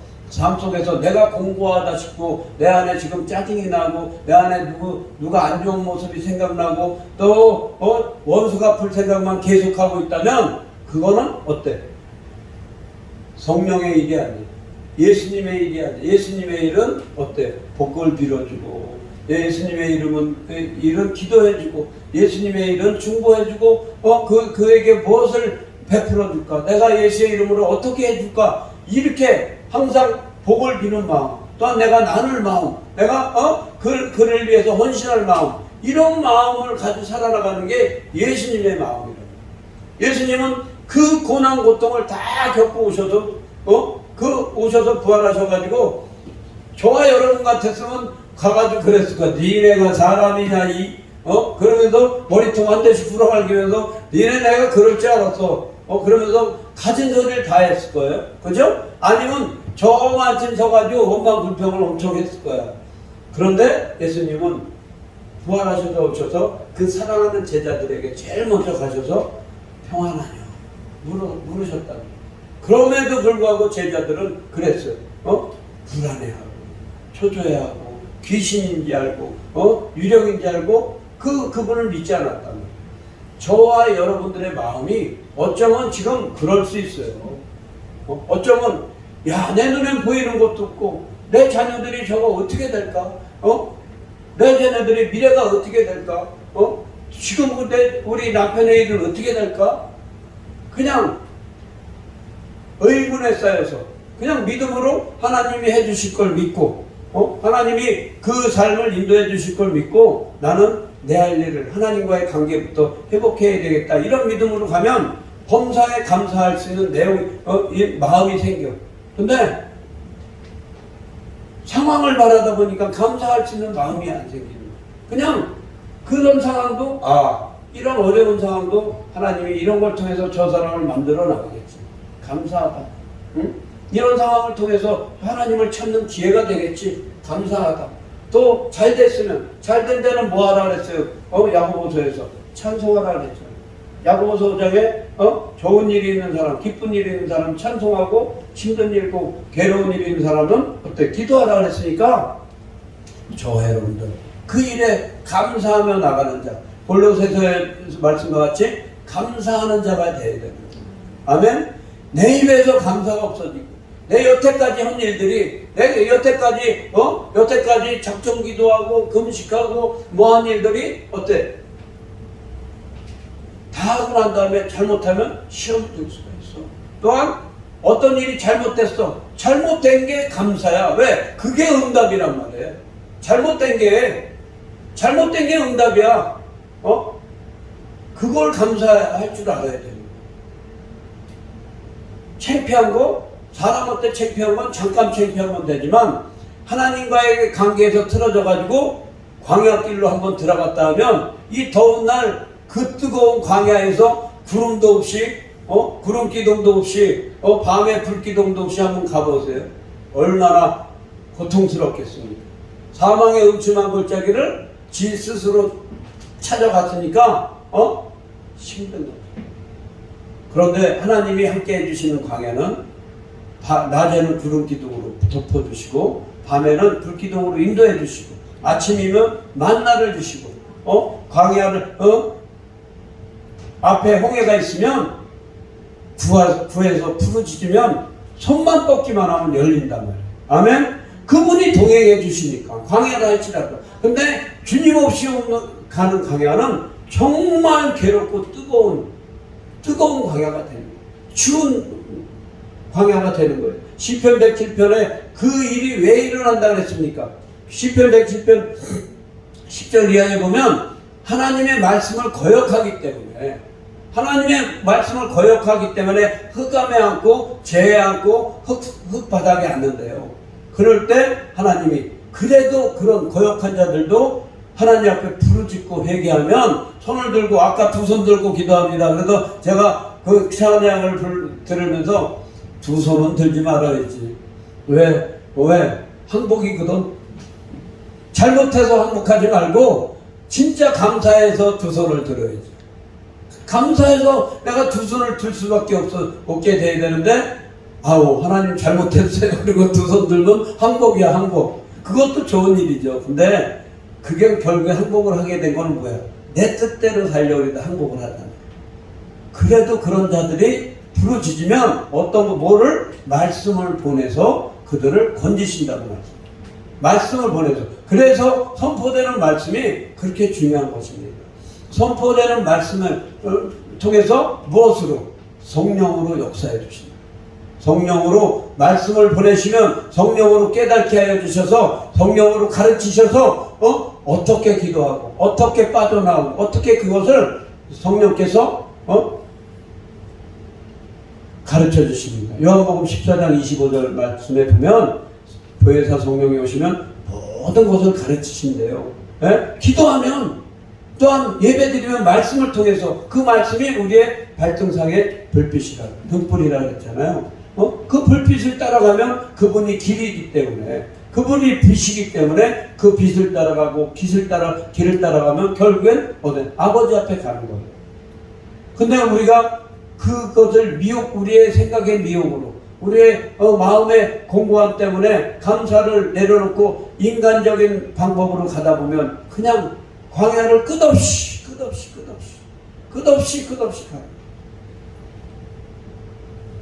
내가 공고하다 싶고 내 안에 지금 짜증이 나고 내 안에 누가 안 좋은 모습이 생각나고 또 원수가 풀 생각만 계속하고 있다면 그거는 어때? 성령의 일이 아니에요. 예수님의 일이 아니에요. 예수님의 일은 어때? 복을 빌어주고 예수님의 일은 기도해주고 예수님의 일은 중보해주고 그에게 무엇을 베풀어줄까? 내가 예수의 이름으로 어떻게 해줄까? 이렇게 항상 복을 비는 마음, 또한 내가 나눌 마음, 내가 그를 위해서 헌신할 마음, 이런 마음을 가지고 살아나가는 게 예수님의 마음이라고. 예수님은 그 고난 고통을 다 겪고 오셔서 부활하셔가지고 저와 여러분 같았으면 가가지고 그랬을 거야. 니네가 사람이냐 그러면서 머리통 한 대씩 불어갈기면서 니네 내가 그럴 줄 알았어. 그러면서 가진 소리를 다 했을 거예요. 그죠? 아니면 저만쯤 서가지고 원망불평을 엄청 했을 거야. 그런데 예수님은 부활하셔서 오셔서 그 사랑하는 제자들에게 제일 먼저 가셔서 평안하냐 물으셨다. 그럼에도 불구하고 제자들은 그랬어요. 불안해하고 초조해하고 귀신인지 알고 유령인지 알고 그분을 믿지 않았다는. 저와 여러분들의 마음이 어쩌면 지금 그럴 수 있어요. 어쩌면 내 눈엔 보이는 것도 없고 내 자녀들이 저거 어떻게 될까? 내 자녀들의 미래가 어떻게 될까? 지금 우리 남편의 일은 어떻게 될까? 그냥 의문에 쌓여서 그냥 믿음으로 하나님이 해주실 걸 믿고 하나님이 그 삶을 인도해 주실 걸 믿고 나는 내 할 일을 하나님과의 관계부터 회복해야 되겠다 이런 믿음으로 가면 범사에 감사할 수 있는 마음이 생겨. 근데 상황을 바라다 보니까 감사할 수 있는 마음이 안 생기는 거야. 그냥 그런 상황도 이런 어려운 상황도 하나님이 이런 걸 통해서 저 사람을 만들어 나가겠지. 감사하다. 응? 이런 상황을 통해서 하나님을 찾는 기회가 되겠지. 감사하다. 또 잘 됐으면 잘된 데는 뭐 하라 그랬어요? 야고보서에서 찬송하라 그랬잖아요. 야고보서 5장에 좋은 일이 있는 사람, 기쁜 일이 있는 사람 찬송하고 힘든 일고 괴로운 일이 있는 사람은 어때? 기도하라 그랬으니까 저와 여러분들 그 일에 감사하며 나가는 자, 골로새서의 말씀과 같이 감사하는 자가 되어야 됩니다. 아멘? 내 입에서 감사가 없어지고 내 여태까지 한 일들이 내 여태까지 작정 기도하고 금식하고 뭐 한 일들이 어때? 다 하고 난 다음에 잘못하면 시험 들 수가 있어. 또한 어떤 일이 잘못됐어. 잘못된 게 감사야. 왜? 그게 응답이란 말이에요. 잘못된 게 응답이야. 그걸 감사할 줄 알아야 돼요. 창피한 거, 사람한테 창피한 건 잠깐 창피하면 되지만 하나님과의 관계에서 틀어져가지고 광야길로 한번 들어갔다 하면 이 더운 날 그 뜨거운 광야에서 구름도 없이 구름 기둥도 없이 밤에 불 기둥도 없이 한번 가보세요. 얼마나 고통스럽겠습니까? 사망의 음침한 골짜기를 지 스스로 찾아갔으니까 힘든 거죠. 그런데 하나님이 함께 해주시는 광야는 낮에는 구름 기둥으로 덮어주시고 밤에는 불 기둥으로 인도해 주시고 아침이면 만나를 주시고 광야를 앞에 홍해가 있으면 구해서 부르짖으면 손만 뻗기만 하면 열린단 말이에요. 아멘. 그분이 동행해 주시니까 광야라 할지라도. 근데 주님 없이 가는 광야는 정말 괴롭고 뜨거운 광야가 되는 거예요. 추운 광야가 되는 거예요. 시편 107편에 그 일이 왜 일어난다 그랬습니까? 시편 107편 10절 이하에 보면 하나님의 말씀을 거역하기 때문에 흑암에 앉고 재에 앉고 흙바닥에 앉는데요. 그럴 때 하나님이 그래도 그런 거역한 자들도 하나님 앞에 부르짖고 회개하면 손을 들고 아까 두 손 들고 기도합니다. 그래서 제가 그 찬양을 들으면서 두 손은 들지 말아야지. 왜? 항복이거든. 잘못해서 항복하지 말고 진짜 감사해서 두 손을 들어야지. 감사해서 내가 두 손을 들 수밖에 없게 돼야 되는데 하나님 잘못했어요. 그리고 두 손 들면 항복이야, 항복. 그것도 좋은 일이죠. 근데 그게 결국에 항복을 하게 된 건 뭐야? 내 뜻대로 살려고 해도 항복을 하잖아. 그래도 그런 자들이 부르짖으면 뭐를? 말씀을 보내서 그들을 건지신다고 말씀을 보내서. 그래서 선포되는 말씀이 그렇게 중요한 것입니다. 선포되는 말씀을 통해서 무엇으로? 성령으로 역사해 주십니다. 성령으로 말씀을 보내시면 성령으로 깨닫게 하여 주셔서 성령으로 가르치셔서 어떻게 기도하고 어떻게 빠져나오고 어떻게 그것을 성령께서 가르쳐 주십니다. 요한복음 14장 25절 말씀에 보면 보혜사 성령이 오시면 모든 것을 가르치신대요. 기도하면 또한 예배드리면 말씀을 통해서 그 말씀이 우리의 발등상의 등불이라 그랬잖아요. 그 불빛을 따라가면 그분이 길이기 때문에 그분이 빛이기 때문에 그 빛을 따라가고 길을 따라가면 결국엔 아버지 앞에 가는 거예요. 근데 우리가 그것을 우리의 생각의 미혹으로 우리의 마음의 공고함 때문에 감사를 내려놓고 인간적인 방법으로 가다 보면 그냥 광야를 끝없이 가요.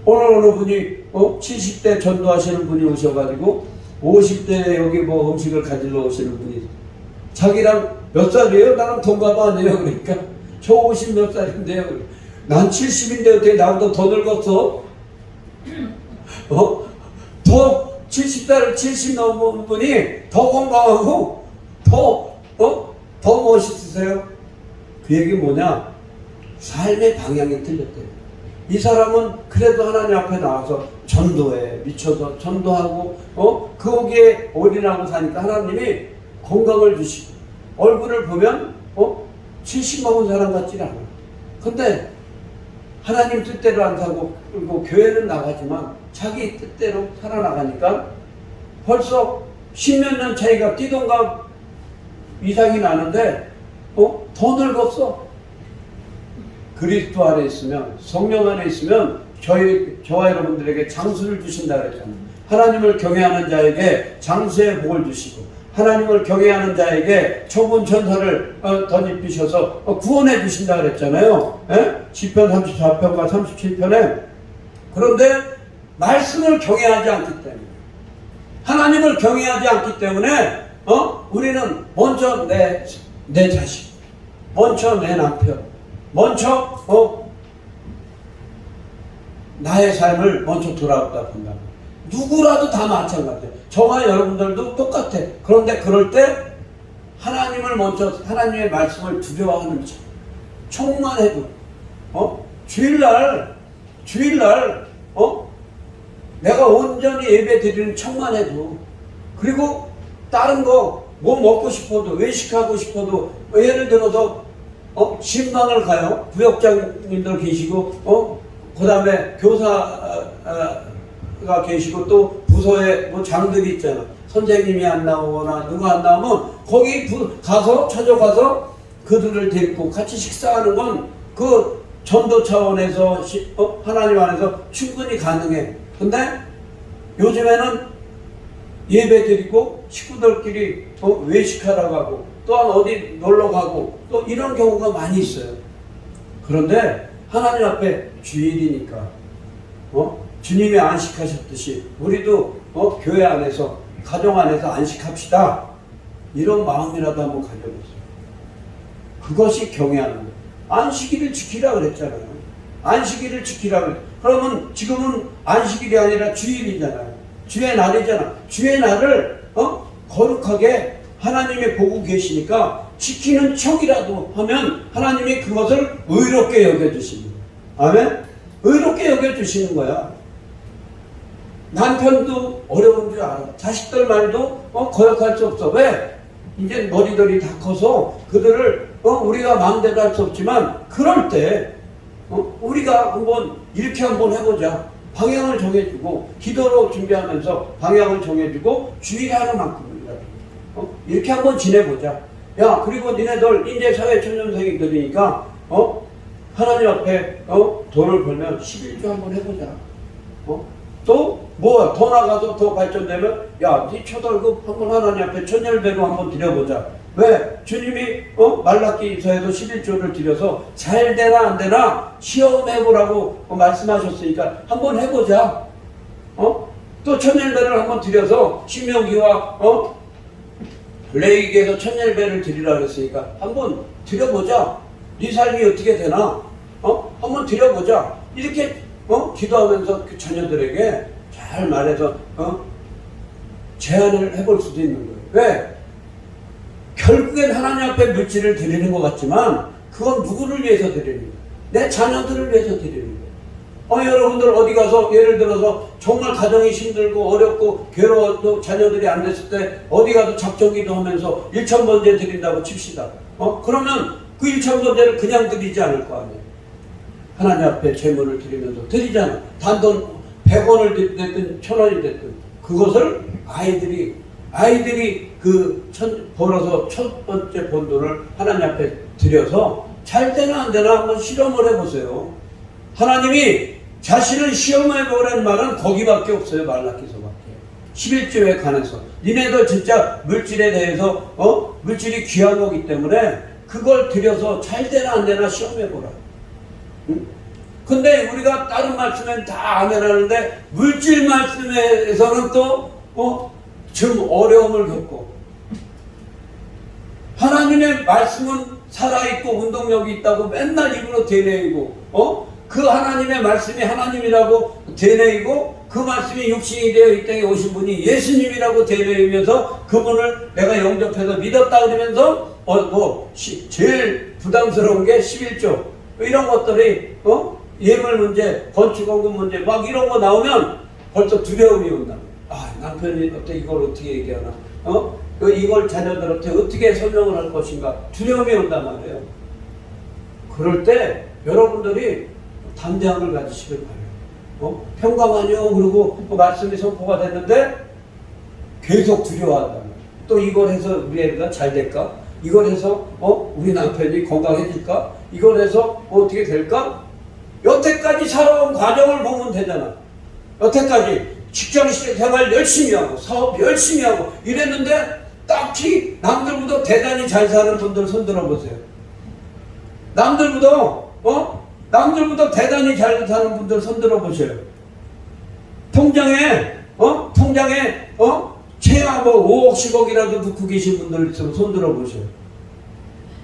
어느 분이 70대 전도하시는 분이 오셔가지고 50대 여기 음식을 가지러 오시는 분이 자기랑 몇 살이에요? 나랑 동갑 아니에요? 그러니까 저 50 몇 살인데요. 난 70인데 어떻게 나보다 더 늙었어? 더 70살 70 넘은 분이 더 건강하고 더 멋있으세요? 그 얘기 뭐냐? 삶의 방향이 틀렸대요. 이 사람은 그래도 하나님 앞에 나와서 전도에 미쳐서 전도하고 거기에 올인하고 사니까 하나님이 건강을 주시고 얼굴을 보면 70 먹은 사람 같지 않아. 근데 하나님 뜻대로 안 사고 그리고 교회는 나가지만 자기 뜻대로 살아나가니까 벌써 10몇 년 차이가 띠동갑 이상이 나는데 더 늙었어. 그리스도 안에 있으면 성령 안에 있으면 저와 여러분들에게 장수를 주신다 그랬잖아요. 하나님을 경외하는 자에게 장수의 복을 주시고 하나님을 경외하는 자에게 천군 천사를 덧입히셔서 구원해 주신다 그랬잖아요. 시편 34편과 37편에. 그런데 말씀을 경외하지 않기 때문에 하나님을 경외하지 않기 때문에 우리는 먼저 내 자식, 먼저 내 남편, 먼저 나의 삶을 먼저 돌아보다 본다. 누구라도 다 마찬가지예요. 저와 여러분들도 똑같아. 그런데 그럴 때 하나님의 말씀을 두려워하는 자, 총만 해도 주일날 내가 온전히 예배 드리는 척만 해도, 그리고 다른 거 뭐 먹고 싶어도, 외식하고 싶어도, 예를 들어서 신방을 가요. 부역장님들 계시고 그 다음에 교사가 계시고, 또 부서에 뭐 장들이 있잖아. 선생님이 안 나오거나 누가 안 나오면 거기 가서 찾아가서 그들을 데리고 같이 식사하는 건 그 전도 차원에서 하나님 안에서 충분히 가능해. 근데 요즘에는 예배 드리고 식구들끼리 외식하러 가고, 또한 어디 놀러 가고, 또 이런 경우가 많이 있어요. 그런데 하나님 앞에 주일이니까 주님이 안식하셨듯이 우리도 교회 안에서, 가정 안에서 안식합시다, 이런 마음이라도 한번 가져보세요. 그것이 경외하는 거예요. 안식일을 지키라 그랬잖아요. 안식일을 지키라 그랬. 그러면 지금은 안식일이 아니라 주일이잖아요. 주의 날이잖아. 주의 날을 거룩하게 하나님이 보고 계시니까 지키는 척이라도 하면 하나님이 그것을 의롭게 여겨주십니다. 아멘? 의롭게 여겨주시는 거야. 남편도 어려운 줄 알아. 자식들 말도 거역할 수 없어. 왜? 이제 머리들이 다 커서 그들을 우리가 마음대로 할 수 없지만, 그럴 때 우리가 이렇게 한번 해보자. 방향을 정해주고, 기도로 준비하면서 방향을 정해주고, 주일에 하루만큼이라도 이렇게 한번 지내보자. 야, 그리고 니네들 이제 사회초년생이들이니까 하나님 앞에 돈을 벌면 11조 한번 해보자. 또 뭐 더 나가서 더 발전되면, 야, 네 초달급 한번 하나님 앞에 천열배로 한번 드려보자. 왜? 주님이 말라기서에도 11조를 드려서 잘 되나 안 되나 시험해보라고 말씀하셨으니까 한번 해보자. 또 천열배를 한번 드려서 신명기와 레위기에서 천열배를 드리라 그랬으니까 한번 드려보자. 네 삶이 어떻게 되나 한번 드려보자. 이렇게 기도하면서 그 자녀들에게 잘 말해서 제안을 해볼 수도 있는 거예요. 왜? 결국엔 하나님 앞에 물질을 드리는 것 같지만 그건 누구를 위해서 드리는 거예요? 내 자녀들을 위해서 드리는 거예요. 여러분들 어디 가서 예를 들어서 정말 가정이 힘들고 어렵고 괴로워도 자녀들이 안 됐을 때 어디 가서 작정기도 하면서 일천번제 드린다고 칩시다. 그러면 그 일천번제를 그냥 드리지 않을 거 아니에요. 하나님 앞에 제물을 드리면서 드리잖아. 단돈 100원을 됐든 1000원이 됐든 그것을 아이들이 벌어서 첫 번째 번 돈을 하나님 앞에 드려서 잘 되나 안 되나 한번 실험을 해보세요. 하나님이 자신을 시험해보라는 말은 거기밖에 없어요. 말라기서밖에. 11조에 관해서 니네들 진짜 물질에 대해서 물질이 귀한 거기 때문에 그걸 드려서 잘 되나 안 되나 시험해보라. 응? 근데 우리가 다른 말씀엔 다 아멘 하는데 물질 말씀에서는 또 좀 어려움을 겪고, 하나님의 말씀은 살아있고 운동력이 있다고 맨날 입으로 되뇌이고 그 하나님의 말씀이 하나님이라고 되뇌이고, 그 말씀이 육신이 되어 이 땅에 오신 분이 예수님이라고 되뇌이면서 그분을 내가 영접해서 믿었다 그러면서 제일 부담스러운 게 11조 이런 것들이 예물 문제, 건축원금 문제 막 이런 거 나오면 벌써 두려움이 온다. 남편이 이걸 어떻게 얘기하나? 이걸 자녀들한테 어떻게 설명을 할 것인가? 두려움이 온단 말이에요. 그럴 때 여러분들이 담대함을 가지시길 바래요. 평강하뇨 그러고 말씀이 선포가 됐는데 계속 두려워한다. 또 이걸 해서 우리 애가 잘 될까? 이걸 해서 우리 남편이 건강해질까? 이걸 해서 어떻게 될까? 여태까지 살아온 과정을 보면 되잖아. 여태까지 직장 생활 열심히 하고 사업 열심히 하고 이랬는데 딱히 남들보다 대단히 잘 사는 분들 손 들어보세요. 남들보다 대단히 잘 사는 분들 손 들어보세요. 통장에 최하 5억 10억이라도 넣고 계신 분들 있으면 손 들어보세요.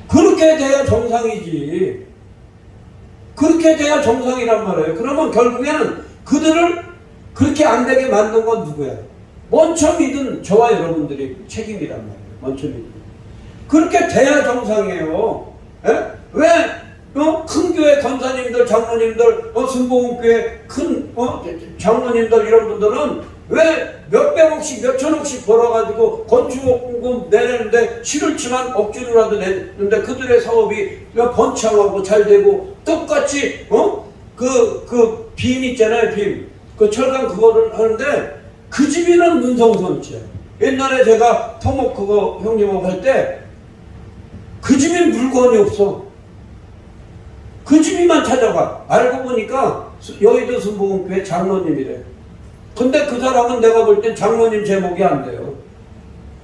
그렇게 돼야 정상이지. 그렇게 돼야 정상이란 말이에요. 그러면 결국에는 그들을 그렇게 안 되게 만든 건 누구야? 먼저 믿은 저와 여러분들이 책임이란 말이에요. 먼저 믿은. 그렇게 돼야 정상이에요. 왜 큰 교회 권사님들, 장로님들, 순복음교회 큰 장로님들 이런 분들은 왜 몇백억씩 몇천억씩 벌어가지고 건축원금 내는데 싫을지만 억지로라도 내는데 그들의 사업이 번창하고 잘 되고 똑같이 그 빔 있잖아요, 빔. 그 철강 그거를 하는데 그 집이는 문성선지야. 옛날에 제가 토목 그거 형님하고 할 때 그 집엔 물건이 없어. 그 집이만 찾아가. 알고 보니까 여의도 순복음교회 장로님이래. 근데 그 사람은 내가 볼 땐 장로님 제목이 안 돼요.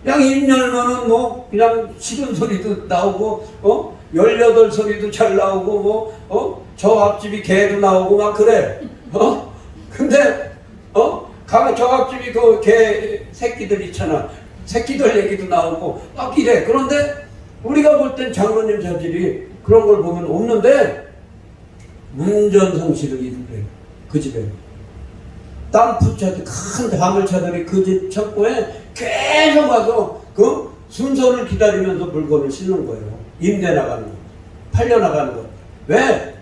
그냥 입 열면은 뭐 그냥 싫은 소리도 나오고 18소리도 잘 나오고 저 앞집이 개도 나오고 막 그래. 근데 저 앞집이 그 개 새끼들 있잖아. 새끼들 얘기도 나오고 막 이래. 그런데 우리가 볼 땐 장로님 자질이 그런 걸 보면 없는데 문전성시를 이루래. 그 집에 땅 붙여도 큰 밤을 차더니 그 집 창고에 계속 와서 그 순서를 기다리면서 물건을 싣는 거예요. 임대 나가는 거, 팔려 나가는 거. 왜?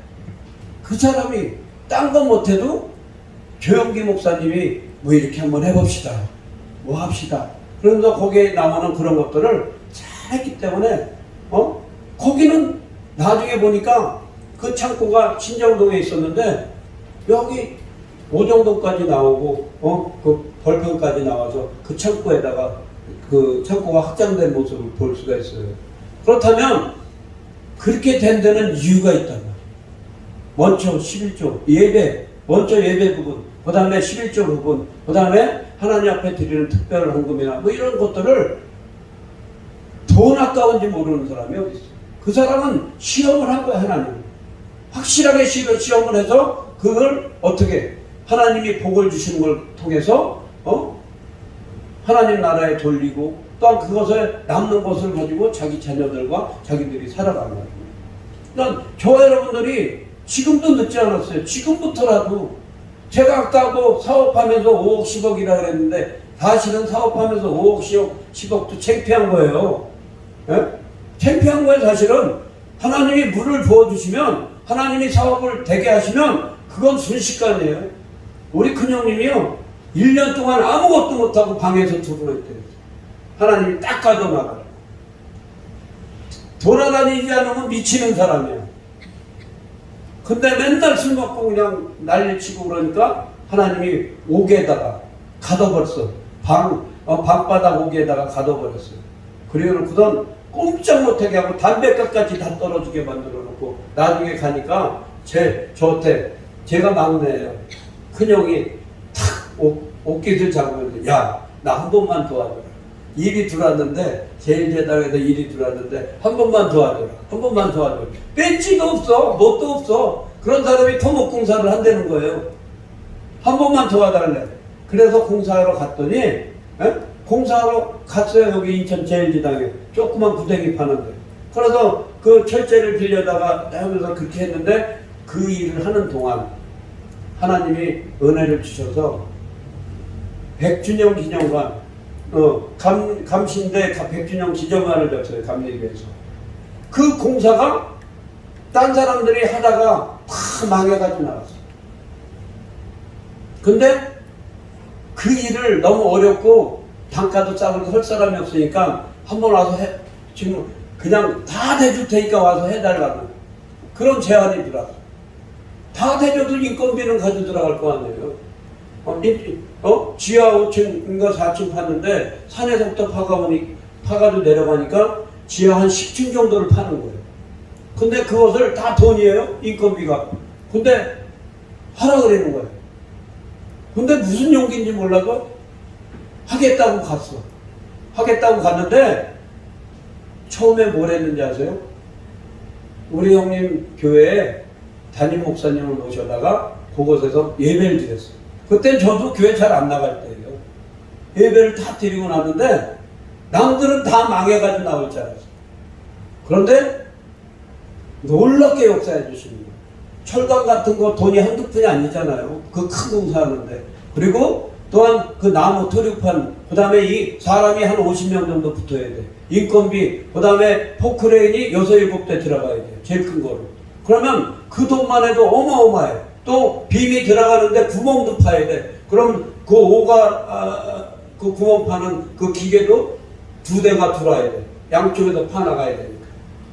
그 사람이 딴 거 못해도 조영기 목사님이 뭐 이렇게 한번 해봅시다. 뭐 합시다. 그러면서 거기에 나오는 그런 것들을 잘했기 때문에 거기는 나중에 보니까 그 창고가 신정동에 있었는데 여기 오정동까지 나오고 그 벌평까지 나와서 그 창고에다가 그 창고가 확장된 모습을 볼 수가 있어요. 그렇다면 그렇게 된 데는 이유가 있단 말이에요. 먼저 11조 예배, 먼저 예배 부분, 그 다음에 11조 부분, 그 다음에 하나님 앞에 드리는 특별 헌금이나 뭐 이런 것들을 돈 아까운지 모르는 사람이 어디 있어요. 그 사람은 시험을 한 거야. 하나님 확실하게 시험을 해서 그걸 어떻게 하나님이 복을 주시는 걸 통해서 하나님 나라에 돌리고 또한 그것을 남는 것을 가지고 자기 자녀들과 자기들이 살아가는 거예요. 그러니까 저와 여러분들이 지금도 늦지 않았어요. 지금부터라도 제가 아까 뭐 사업하면서 5억 10억이라 그랬는데 사실은 사업하면서 5억 10억도 창피한 거예요. 예? 창피한 거예요. 사실은 하나님이 물을 부어주시면 하나님이 사업을 되게 하시면 그건 순식간이에요. 우리 큰형님이요 1년 동안 아무것도 못하고 방에서 두고 있대요. 하나님이 딱 가둬놔가지고 돌아다니지 않으면 미치는 사람이야. 근데 맨날 술 먹고 그냥 난리치고 그러니까 하나님이 옥에다가 가둬버렸어. 방바닥 옥에다가 가둬버렸어요. 그래놓고선 꼼짝 못하게 하고 담배값까지 다 떨어지게 만들어놓고 나중에 가니까 저한테 제가 막내예요. 큰형이 탁 옷깃을 잡으면서 야, 나 한 번만 도와줘라. 일이 들어왔는데 제일 재단에서 일이 들어왔는데 한 번만 도와줘라. 한 번만 도와줘라. 벤치도 없어. 뭣도 없어. 그런 사람이 토목공사를 한다는 거예요. 한 번만 도와달래. 그래서 공사하러 갔더니 공사하러 갔어요. 여기 인천 제일지당에 조그만 구덩이 파는데. 그래서 그 철제를 빌려다가 하면서 그렇게 했는데 그 일을 하는 동안 하나님이 은혜를 주셔서 백준영 기념관 감신대 백준영 기념관을 줬어요. 감리교에서. 그 공사가 딴 사람들이 하다가 다 망해가지고 나갔어요. 근데 그 일을 너무 어렵고 단가도 싸고 할 사람이 없으니까 한번 와서 지금 그냥 다 대줄 테니까 와서 해달라고 그런 제안이 들어왔어요. 다 대줘도 인건비는 가져 들어갈 거 아니에요. 지하 5층인가 4층 팠는데 산에서부터 파가지고 내려가니까 지하 한 10층 정도를 파는 거예요. 근데 그것을 다 돈이에요. 인건비가. 근데 하라 그러는 거예요. 근데 무슨 용기인지 몰라도 하겠다고 갔어. 하겠다고 갔는데 처음에 뭘 했는지 아세요? 우리 형님 교회에 담임 목사님을 모셔다가 그곳에서 예배를 드렸어요. 그땐 저도 교회 잘 안 나갈 때예요. 예배를 다 드리고 나는데 남들은 다 망해가지고 나올 줄 알았어요. 그런데 놀랍게 역사해 주시는 거예요. 철강 같은 거 돈이 한두 푼이 아니잖아요. 그 큰 공사하는데. 그리고 또한 그 나무 토류판, 그 다음에 이 사람이 한 50명 정도 붙어야 돼. 인건비, 그 다음에 포크레인이 6, 7대 들어가야 돼요. 제일 큰 거로. 그러면 그 돈만 해도 어마어마해. 또 빔이 들어가는데 구멍도 파야 돼. 그럼 그 그 구멍 파는 그 기계도 2대가 들어와야 돼. 양쪽에서 파나가야 되니까.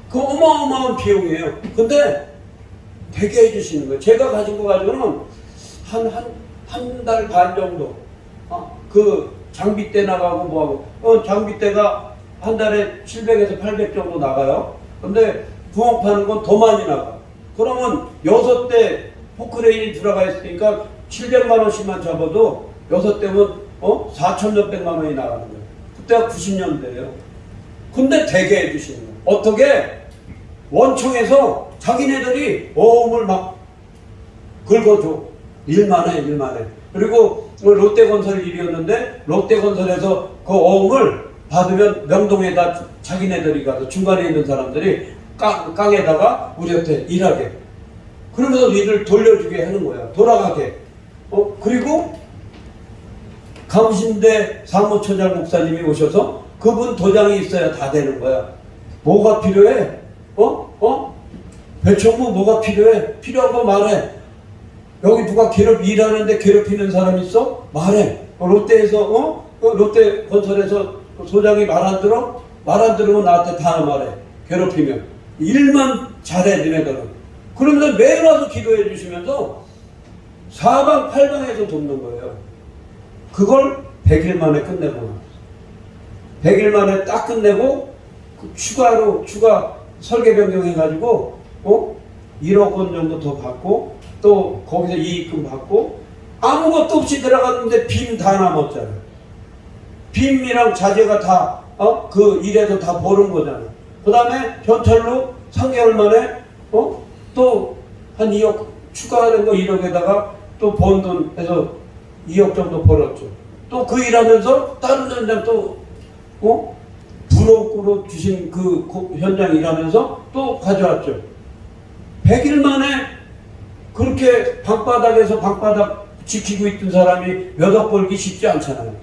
그 어마어마한 비용이에요. 근데 되게 해주시는 거예요. 제가 가진 거 가지고는 한 달 반 정도, 그 장비대 나가고 뭐하고, 장비대가 한 달에 700에서 800 정도 나가요. 근데 구멍 파는 건 더 많이 나가. 그러면 6대 포크레인이 들어가 있으니까 700만 원씩만 잡아도 6대면 4천 몇백만 원이 나가는 거예요. 그때가 90년대예요. 근데 되게 해주시는 거예요. 어떻게? 원청에서 자기네들이 어음을 막 긁어줘. 일만 해. 그리고 롯데건설 일이었는데 롯데건설에서 그 어음을 받으면 명동에다 자기네들이 가서 중간에 있는 사람들이 깡에다가 우리한테 일하게. 그러면서 일을 돌려주게 하는 거야. 돌아가게. 그리고 강신대 사무처장 목사님이 오셔서 그분 도장이 있어야 다 되는 거야. 뭐가 필요해? 배총무 뭐가 필요해? 필요한 거 말해. 여기 누가 일하는데 괴롭히는 사람 있어? 말해. 롯데에서 롯데건설에서 소장이 말 안 들어? 말 안 들으면 나한테 다 말해. 괴롭히면. 일만 잘해 니네들은. 그러면서 매일 와서 기도해 주시면서 사방팔방에서 돕는 거예요. 그걸 100일 만에 끝내고 나왔어요. 100일 만에 딱 끝내고 추가 설계 변경해가지고 1억 원 정도 더 받고 또 거기서 이익금 받고 아무것도 없이 들어갔는데 빔 다 남았잖아요. 빔이랑 자재가 다 그 일에서 다 버는 거잖아요. 그 다음에 현찰로 3개월 만에 또 한 2억 추가하는 거 1억에다가 또 번 돈 해서 2억 정도 벌었죠. 또 그 일하면서 다른 현장 또 부록으로 주신 그 현장 일하면서 또 가져왔죠. 100일 만에 그렇게 방바닥에서 방바닥 지키고 있던 사람이 몇 억 벌기 쉽지 않잖아요.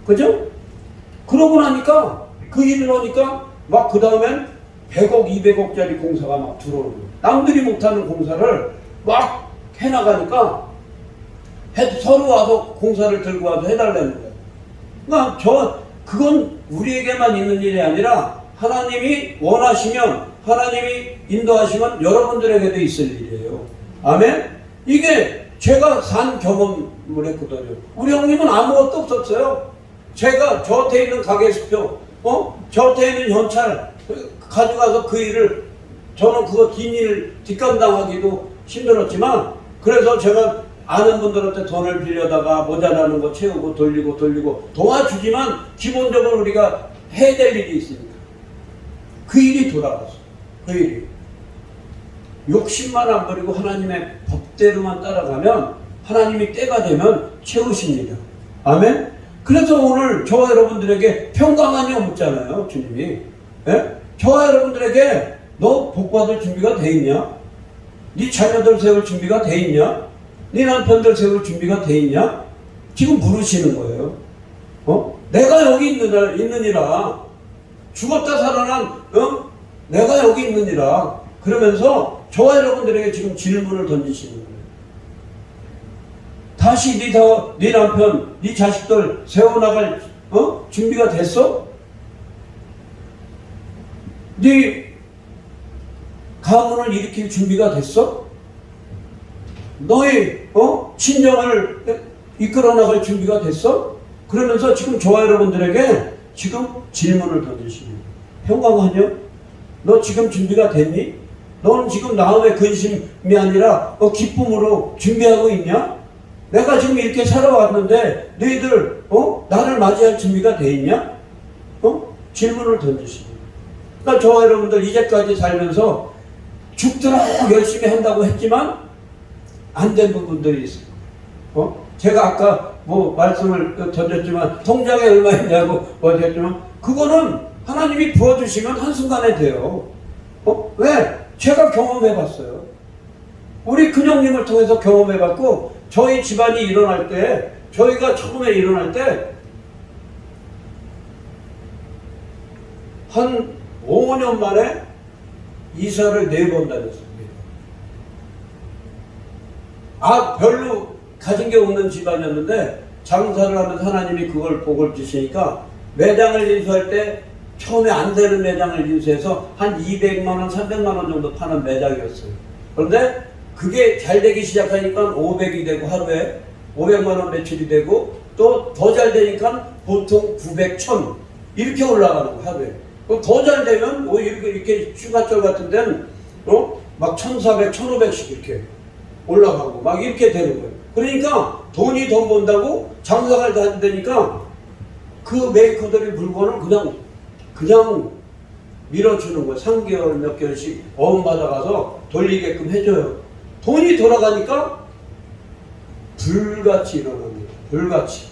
그죠? 그러고 나니까 그 일을 하니까 막 그 다음엔 100억, 200억짜리 공사가 막 들어오는 거예요. 남들이 못하는 공사를 막 해나가니까 서로 와서 공사를 들고 와서 해달라는 거예요. 그러니까 그건 우리에게만 있는 일이 아니라 하나님이 원하시면, 하나님이 인도하시면 여러분들에게도 있을 일이에요. 아멘? 이게 제가 산 경험을 했거든요. 우리 형님은 아무것도 없었어요. 제가 저한테 있는 가게 수표, 저한테 있는 현찰 가져가서 그 일을, 저는 그거 뒷감당하기도 힘들었지만, 그래서 제가 아는 분들한테 돈을 빌려다가 모자라는 거 채우고 돌리고 도와주지만 기본적으로 우리가 해야 될 일이 있으니까 그 일이 돌아갔어. 그 일이 욕심만 안 버리고 하나님의 법대로만 따라가면 하나님이 때가 되면 채우십니다. 아멘. 그래서 오늘 저와 여러분들에게 평강하니 묻잖아요, 주님이. 예? 저와 여러분들에게 너 복받을 준비가 돼 있냐? 네 자녀들 세울 준비가 돼 있냐? 네 남편들 세울 준비가 돼 있냐? 지금 물으시는 거예요. 내가 여기 있느니라. 죽었다 살아난 내가 여기 있느니라. 그러면서 저와 여러분들에게 지금 질문을 던지시는 거예요. 다시 네 남편, 네 자식들 세워나갈 준비가 됐어? 네 가문을 일으킬 준비가 됐어? 너의 친정을 이끌어 나갈 준비가 됐어? 그러면서 지금 저와 여러분들에게 지금 질문을 던지십니다. 평강하냐? 너 지금 준비가 됐니? 너는 지금 마음의 근심이 아니라 기쁨으로 준비하고 있냐? 내가 지금 이렇게 살아왔는데 너희들 나를 맞이할 준비가 돼 있냐? 질문을 던지십니다. 그러니까 저와 여러분들 이제까지 살면서 죽도록 열심히 한다고 했지만 안 된 부분들이 있어요. 제가 아까 말씀을 던졌지만 통장에 얼마 있냐고 했지만 그거는 하나님이 부어주시면 한순간에 돼요. 왜? 제가 경험해봤어요. 우리 큰형님을 통해서 경험해봤고 저희 집안이 일어날 때, 저희가 처음에 일어날 때 한 5년 만에 이사를 4번 다녔습니다. 별로 가진 게 없는 집안이었는데 장사를 하면서 하나님이 그걸 복을 주시니까 매장을 인수할 때 처음에 안 되는 매장을 인수해서 한 200만 원, 300만 원 정도 파는 매장이었어요. 그런데 그게 잘 되기 시작하니까 500이 되고 하루에 500만 원 매출이 되고 또 더 잘 되니까 보통 900, 1000 이렇게 올라가는 거 하루에. 더 잘 되면 이렇게 휴가철 같은 데는 막 1400, 1500씩 이렇게 올라가고 막 이렇게 되는 거예요. 그러니까 돈이 돈 번다고 장사를 다 한다니까 그 메이커들이 물건을 그냥 밀어주는 거예요. 3개월 몇 개월씩 어음 받아가서 돌리게끔 해줘요. 돈이 돌아가니까 불같이 일어나는 거예요. 불같이.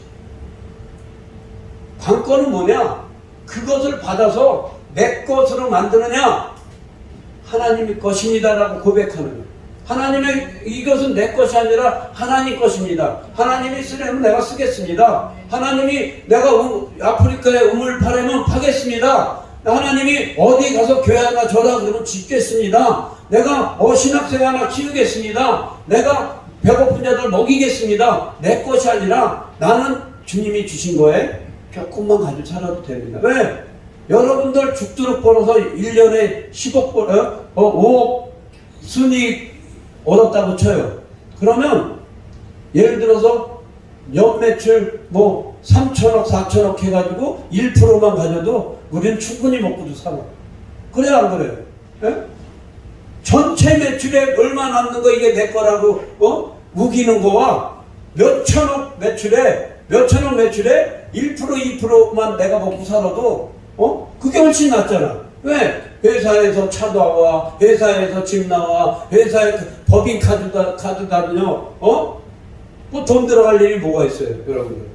관건은 뭐냐? 그것을 받아서 내 것으로 만드느냐? 하나님의 것입니다라고 고백하는 거예요. 하나님의 이것은 내 것이 아니라 하나님 것입니다. 하나님이 쓰려면 내가 쓰겠습니다. 하나님이 내가 아프리카에 우물 파려면 파겠습니다. 하나님이 어디 가서 교회 하나 줘라 그러면 짓겠습니다. 내가 신학생 하나 키우겠습니다. 내가 배고픈 자들 먹이겠습니다. 내 것이 아니라 나는 주님이 주신 거에 조금만 가지고 살아도 됩니다. 왜? 여러분들 죽도록 벌어서 1년에 10억 5억 순이익 얻었다고 쳐요. 그러면 예를 들어서 연매출 3천억 4천억 해가지고 1%만 가져도 우리는 충분히 먹고도 살아. 그래요 안 그래요? 예? 전체 매출에 얼마 남는 거 이게 내 거라고 우기는 거와 몇천억 매출에 1% 2%만 내가 먹고 살아도 그게 훨씬 낫잖아. 왜? 회사에서 차 나와, 회사에서 집 나와, 회사에 법인 카드 다녀, 돈 들어갈 일이 뭐가 있어요, 여러분들?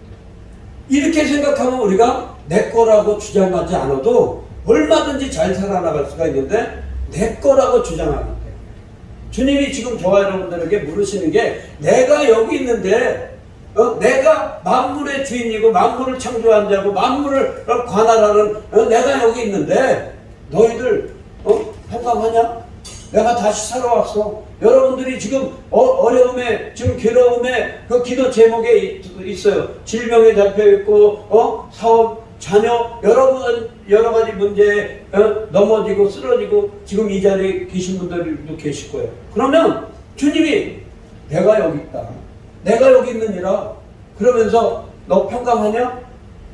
이렇게 생각하면 우리가 내 거라고 주장하지 않아도 얼마든지 잘 살아나갈 수가 있는데 내 거라고 주장하기 때문에 주님이 지금 저와 여러분들에게 물으시는 게 내가 여기 있는데 내가 만물의 주인이고 만물을 창조한 자고 만물을 관할하는 내가 여기 있는데 너희들 평강하냐? 내가 다시 살아왔어. 여러분들이 지금 어려움에 지금 괴로움에 그 기도 제목에 있어요. 질병에 잡혀있고 사업 자녀 여러 가지 문제에 넘어지고 쓰러지고 지금 이 자리에 계신 분들도 계실 거예요. 그러면 주님이 내가 여기 있다. 내가 여기 있느니라. 그러면서 너 평강하냐?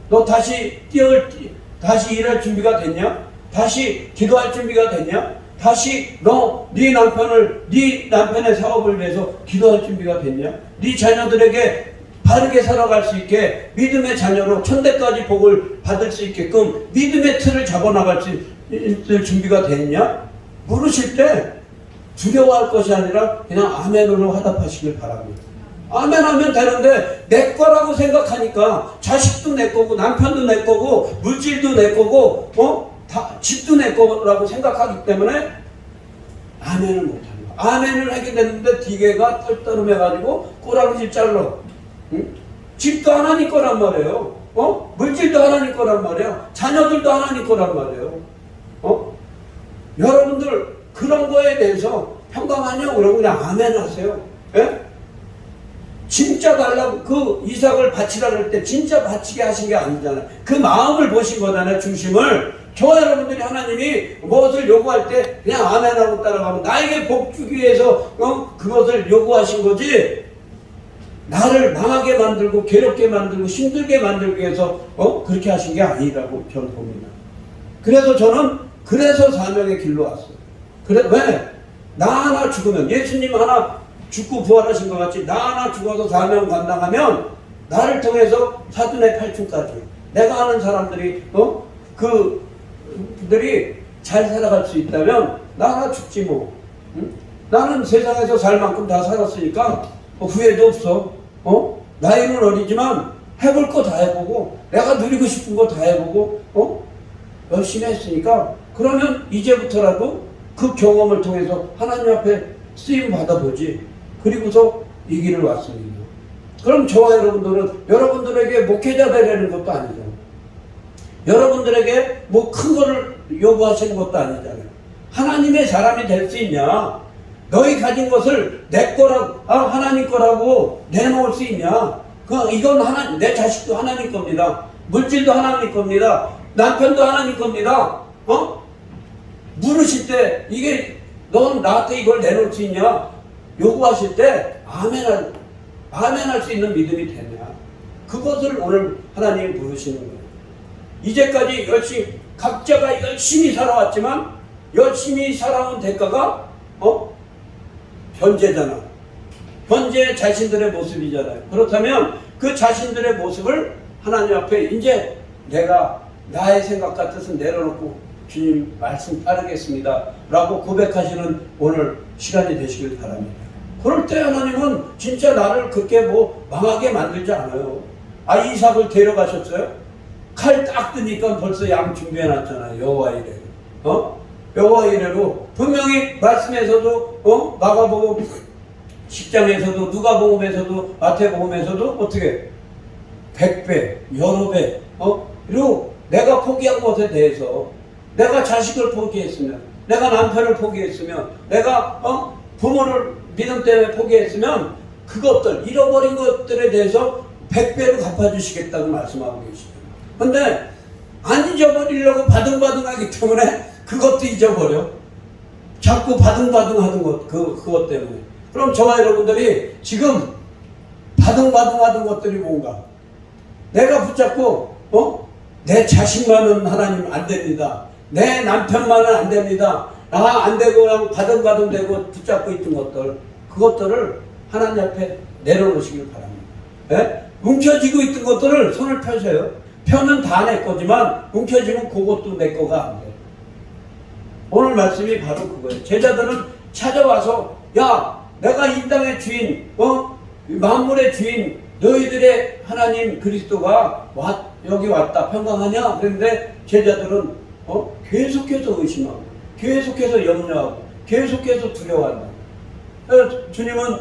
너 다시 일할 준비가 됐냐? 다시 기도할 준비가 됐냐? 다시 네 남편의 사업을 위해서 기도할 준비가 됐냐? 네 자녀들에게 바르게 살아갈 수 있게 믿음의 자녀로 천대까지 복을 받을 수 있게끔 믿음의 틀을 잡아나갈 수 있을 준비가 됐냐? 물으실 때 두려워할 것이 아니라 그냥 아멘으로 화답하시길 바랍니다. 아멘하면 되는데 내 거라고 생각하니까 자식도 내 거고 남편도 내 거고 물질도 내 거고 집도 내 거라고 생각하기 때문에 아멘을 못합니다. 아멘을 하게 됐는데 디개가 떨떠름해가지고 꼬랑지 잘라. 응? 집도 하나님 거란 말이에요. 물질도 하나님 거란 말이에요. 자녀들도 하나님 거란 말이에요. 여러분들 그런 거에 대해서 평강하냐고 그러고 그냥 아멘 하세요. 예? 진짜 달라고 그 이삭을 바치라 그럴 때 진짜 바치게 하신 게 아니잖아요. 그 마음을 보신 거잖아요. 중심을. 저와 여러분들이 하나님이 무엇을 요구할 때 그냥 아멘하고 따라가면 나에게 복 주기 위해서 그것을 요구하신 거지 나를 망하게 만들고 괴롭게 만들고 힘들게 만들기 위해서 그렇게 하신 게 아니라고 저는 봅니다. 그래서 저는 사명의 길로 왔어요. 왜? 나 하나 죽으면 예수님 하나 죽고 부활하신 것 같이 나 하나 죽어서 사명 감당하면 나를 통해서 사돈의 팔촌까지 내가 아는 사람들이 그들이 잘 살아갈 수 있다면 나 하나 죽지 뭐. 응? 나는 세상에서 살 만큼 다 살았으니까 후회도 없어. 나이는 어리지만 해볼 거 다 해보고 내가 누리고 싶은 거 다 해보고 열심히 했으니까 그러면 이제부터라도 그 경험을 통해서 하나님 앞에 쓰임 받아보지. 그리고서 이 길을 왔습니다. 그럼 저와 여러분들에게 목회자 되려는 것도 아니잖아요. 여러분들에게 뭐 큰 거를 요구하시는 것도 아니잖아요. 하나님의 사람이 될 수 있냐? 너희 가진 것을 내 거라고, 하나님 거라고 내놓을 수 있냐? 이건 내 자식도 하나님 겁니다. 물질도 하나님 겁니다. 남편도 하나님 겁니다. 물으실 때 넌 나한테 이걸 내놓을 수 있냐? 요구하실 때 아멘할 수 있는 믿음이 되냐? 그것을 오늘 하나님이 부르시는 거예요. 이제까지 각자가 열심히 살아왔지만 열심히 살아온 대가가 현재잖아. 현재 자신들의 모습이잖아요. 그렇다면 그 자신들의 모습을 하나님 앞에 이제 내가 나의 생각과 뜻은 내려놓고 주님 말씀 따르겠습니다 라고 고백하시는 오늘 시간이 되시길 바랍니다. 그럴 때 하나님은 진짜 나를 그렇게 망하게 만들지 않아요. 이삭을 데려가셨어요? 칼 딱 뜨니까 벌써 양 준비해놨잖아요. 여호와 이레로. 여호와 이레로 분명히 말씀에서도 마가복음 10장에서도 누가복음에서도 마태복음에서도 어떻게 100배 여러 배 그리고 내가 포기한 것에 대해서 내가 자식을 포기했으면 내가 남편을 포기했으면 내가 부모를 믿음 때문에 포기했으면 그것들 잃어버린 것들에 대해서 100배로 갚아주시겠다고 말씀하고 계시죠. 근데 안 잊어버리려고 바둥바둥하기 때문에 그것도 잊어버려. 자꾸 바둥바둥하는 그것 때문에. 그럼 저와 여러분들이 지금 바둥바둥하던 것들이 뭔가? 내가 붙잡고 내 자식만은 하나님 안 됩니다. 내 남편만은 안 됩니다. 안 되고 그냥 바둥바둥대고 붙잡고 있던 것들, 그것들을 하나님 앞에 내려놓으시길 바랍니다. 네? 움켜쥐고 있던 것들을 손을 펴세요. 펴면 다 내 거지만 움켜쥐면 그것도 내 거가 안 돼. 오늘 말씀이 바로 그거예요. 제자들은 찾아와서 야, 내가 이 땅의 주인, 만물의 주인, 너희들의 하나님 그리스도가 여기 왔다. 평강하냐? 그런데 제자들은 계속해서 의심하고 계속해서 염려하고 계속해서 두려워한다. 주님은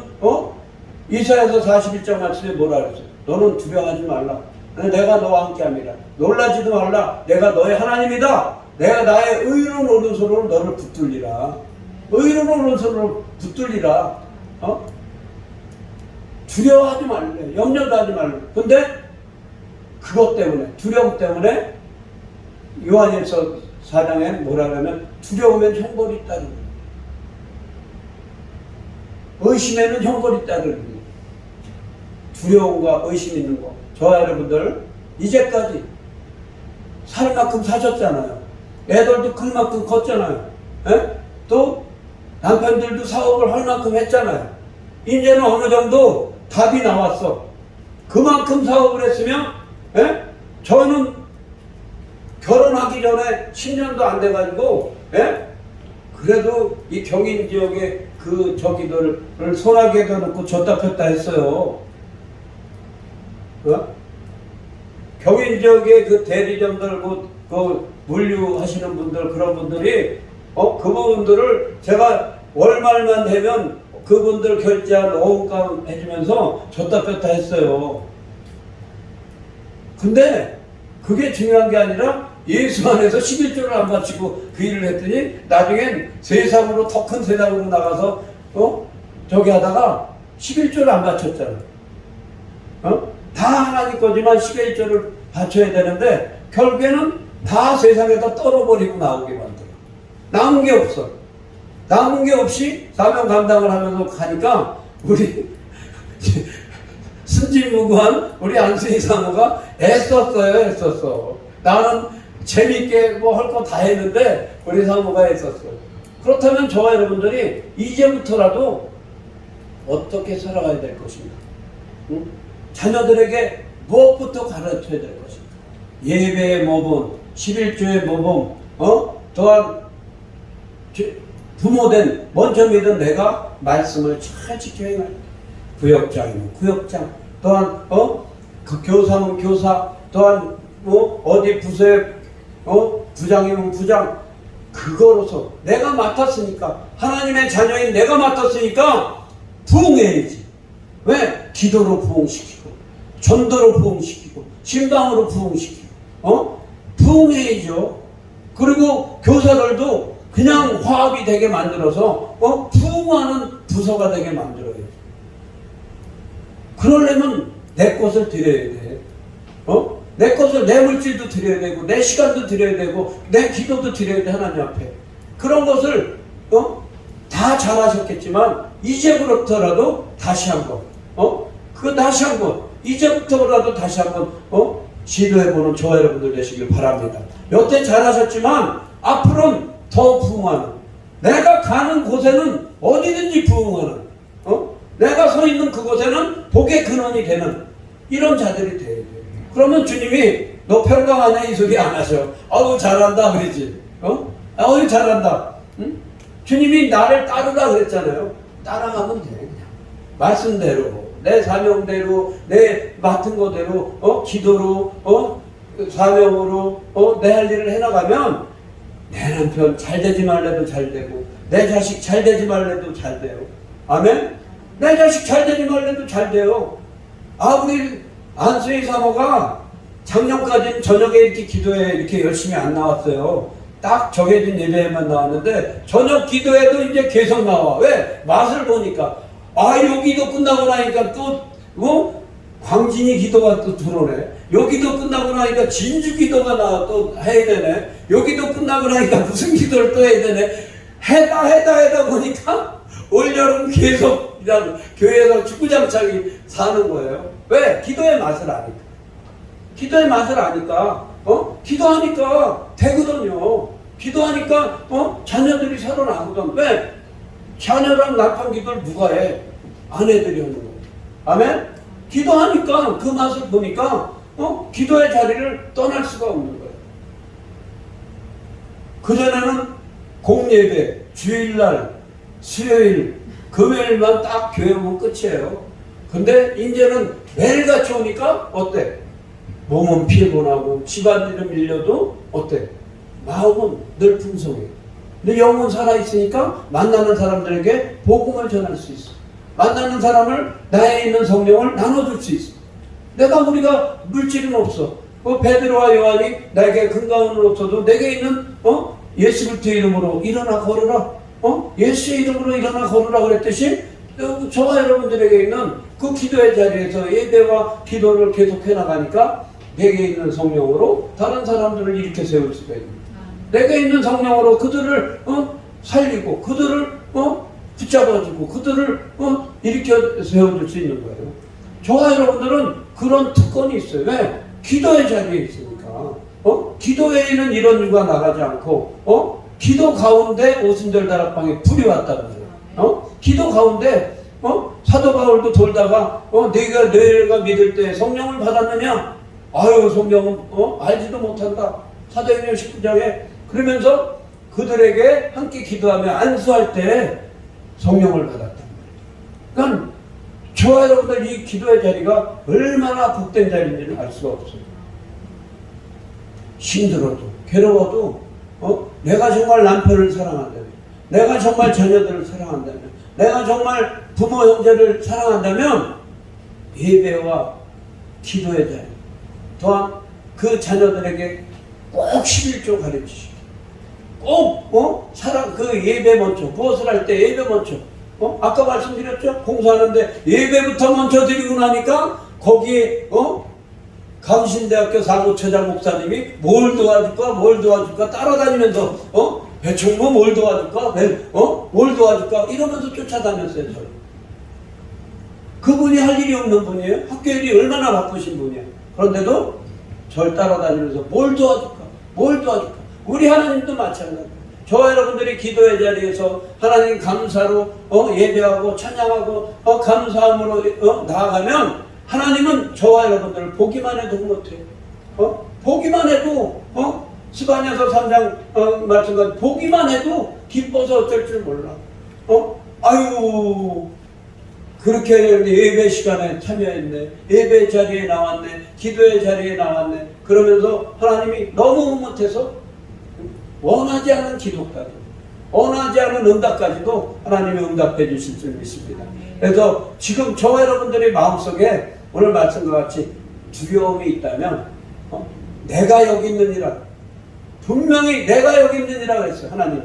이사야서 41장 말씀에 뭐라 그랬어요? 너는 두려워하지 말라. 내가 너와 함께함이라. 놀라지도 말라. 내가 너의 하나님이다. 내가 나의 의로운 오른손으로 너를 붙들리라. 의로운 오른손으로 붙들리라. 두려워하지 말래. 염려도 하지 말래. 근데 그것 때문에, 두려움 때문에 요한일서 4장에 뭐라 그러면 두려우면 형벌이 따르고 의심에는 형벌이 따르고 두려움과 의심 있는 거. 저와 여러분들 이제까지 살 만큼 사셨잖아요. 애들도 클 만큼 컸잖아요. 에? 또 남편들도 사업을 할 만큼 했잖아요. 이제는 어느 정도 답이 나왔어. 그만큼 사업을 했으면 저는 결혼하기 전에 10년도 안 돼가지고 그래도 이 경인 지역에 저기들을 소나기에다 놓고 줬다 폈다 했어요. 경인 지역의 그 대리점들 그 물류하시는 분들 그런 분들이 그분들을 제가 월말만 되면 그분들 결제한 어음감 해주면서 줬다 폈다 했어요. 근데 그게 중요한 게 아니라 예수 안에서 11조를 안 바치고 그 일을 했더니 나중엔 세상으로 더 큰 세상으로 나가서 저기 하다가 11조를 안 바쳤잖아. 다 하나님 거지만 11조를 바쳐야 되는데 결국에는 다 세상에다 떨어버리고 나오게 만들어. 남은 게 없어. 남은 게 없이 사명 감당을 하면서 가니까 우리 순진무구한 우리 안수희 사모가 애썼어. 나는 재밌게 할 거 다 했는데 우리 사모가 애썼어. 그렇다면 저와 여러분들이 이제부터라도 어떻게 살아가야 될 것인가? 응? 자녀들에게 무엇부터 가르쳐야 될 것인가? 예배의 모범, 11조의 모범, 또한 부모된 먼저 믿은 내가 말씀을 잘 지켜야 할 구역장이면 구역장, 또한 그 교사면 교사, 또한 어디 부서에 부장이면 부장, 그거로서 내가 맡았으니까 하나님의 자녀인 내가 맡았으니까 부흥해야지. 왜? 기도로 부흥시키고 전도로 부흥시키고 신방으로 부흥시키고 부흥해야죠. 그리고 교사들도 그냥 화합이 되게 만들어서 부흥하는 부서가 되게 만들어요. 그러려면 내 것을 드려야 돼. 내 것을, 내 물질도 드려야 되고, 내 시간도 드려야 되고, 내 기도도 드려야 돼, 하나님 앞에. 그런 것을 다 잘하셨겠지만 이제부터라도 다시 한번 다시 한번 이제부터라도 다시 한번 시도해보는 저와 여러분들 되시길 바랍니다. 여태 잘하셨지만 앞으로는 더 부흥하는, 내가 가는 곳에는 어디든지 부흥하는, 내가 서 있는 그곳에는 복의 근원이 되는 이런 자들이 돼야 돼요. 그러면 주님이 너 평강하냐 이 소리 안 하셔. 아우 잘한다 그러지. 아우 잘한다. 응? 주님이 나를 따르라 그랬잖아요. 따라가면 돼. 그냥 말씀대로, 내 사명대로, 내 맡은 거대로, 기도로, 사명으로, 내 할 일을 해나가면 내 남편 잘 되지 말래도 잘 되고, 내 자식 잘 되지 말래도 잘 돼요. 아멘? 내 자식 잘 되지 말래도 잘 돼요. 우리 안수희 사모가 작년까지는 저녁에 이렇게 기도에 이렇게 열심히 안 나왔어요. 딱 정해진 예배에만 나왔는데 저녁 기도에도 이제 계속 나와. 왜? 맛을 보니까 여기도 끝나고 나니까 또 광진이 기도가 또 들어오네. 여기도 끝나고 나니까 진주 기도가 또 해야 되네. 여기도 끝나고 나니까 무슨 기도를 또 해야 되네. 해다 보니까 올여름 계속 그냥 교회에서 축구장창이 사는 거예요. 왜? 기도의 맛을 아니까. 기도의 맛을 아니까. 기도하니까 되거든요. 기도하니까 자녀들이 살아나거든. 왜? 자녀랑 남편 기도를 누가 해? 아내들이 하는 거예요. 아멘? 기도하니까 그 맛을 보니까 기도의 자리를 떠날 수가 없는 거예요. 그전에는 공예배, 주일날, 수요일, 금요일만 딱 교회 오면 끝이에요. 근데 이제는 매일같이 오니까 어때? 몸은 피곤하고 집안일은 밀려도 어때? 마음은 늘 풍성해. 근데 영은 살아있으니까 만나는 사람들에게 복음을 전할 수 있어. 만나는 사람을 나에 있는 성령을 나눠줄 수 있어. 우리가 물질은 없어. 베드로와 요한이 내게 금가운은 없어도 내게 있는 예수 그리스도의 이름으로 일어나 걸으라. 예수의 이름으로 일어나 걸으라 그랬듯이 저와 여러분들에게 있는 그 기도의 자리에서 예배와 기도를 계속해 나가니까 내게 있는 성령으로 다른 사람들을 일으켜 세울 수가 있는, 내게 있는 성령으로 그들을 살리고 그들을 붙잡아주고 그들을 일으켜 세워줄 수 있는 거예요. 저와 여러분들은 그런 특권이 있어요. 왜? 기도의 자리에 있으니까. 기도회에는 이런 일과 나가지 않고 기도 가운데 오순절 다락방에 불이 왔다는 거예요. 기도 가운데 사도 바울도 돌다가 내가 믿을 때 성령을 받았느냐? 성령은 알지도 못한다. 사도행전 19장에 그러면서 그들에게 함께 기도하며 안수할 때 성령을 받았단 말이에요. 그러니까 저와 여러분들 이 기도의 자리가 얼마나 복된 자리인지를 알 수가 없어요. 힘들어도 괴로워도 내가 정말 남편을 사랑한다면, 내가 정말 자녀들을 사랑한다면, 내가 정말 부모 형제를 사랑한다면 예배와 기도의 자리, 또한 그 자녀들에게 꼭 11조 가르치시고 꼭 그 예배 먼저, 무엇을 할 때 예배 먼저, 아까 말씀드렸죠? 공사하는데 예배부터 먼저 드리고 나니까 거기에 감신대학교 사무처장 목사님이 뭘 도와줄까 따라다니면서 배총무 뭘 도와줄까 뭘 도와줄까 이러면서 쫓아다녔어요. 저를. 그분이 할 일이 없는 분이에요. 학교 일이 얼마나 바쁘신 분이에요. 그런데도 절 따라다니면서 뭘 도와줄까 우리 하나님도 마찬가지예요. 저와 여러분들이 기도의 자리에서 하나님 감사로 예배하고 찬양하고 감사함으로 나아가면 하나님은 저와 여러분들을 보기만 해도 못해요. 보기만 해도 스바냐서 3장 말씀과 보기만 해도 기뻐서 어쩔 줄 몰라. 그렇게 예배 시간에 참여했네, 예배 자리에 나왔네, 기도의 자리에 나왔네. 그러면서 하나님이 너무 못해서 원하지 않은 기도까지, 원하지 않은 응답까지도 하나님이 응답해 주실 줄 믿습니다. 그래서 지금 저와 여러분들의 마음속에 오늘 말씀과 같이 두려움이 있다면 내가 여기 있느니라, 분명히 내가 여기 있느니라 그랬어요. 하나님이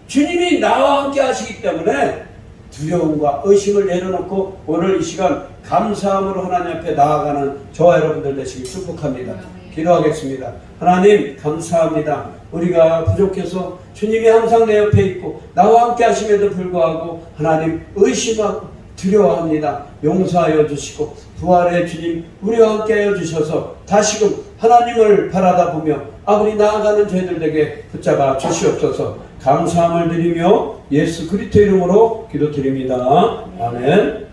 주님이 나와 함께 하시기 때문에 두려움과 의심을 내려놓고 오늘 이 시간 감사함으로 하나님 앞에 나아가는 저와 여러분들 되시길 축복합니다. 기도하겠습니다. 하나님 감사합니다. 우리가 부족해서 주님이 항상 내 옆에 있고 나와 함께 하심에도 불구하고 하나님 의심하고 두려워합니다. 용서하여 주시고 부활의 주님 우리와 함께 하여 주셔서 다시금 하나님을 바라다 보며 아버지 나아가는 저희들에게 붙잡아 주시옵소서. 감사함을 드리며 예수 그리스도 이름으로 기도드립니다. 아멘.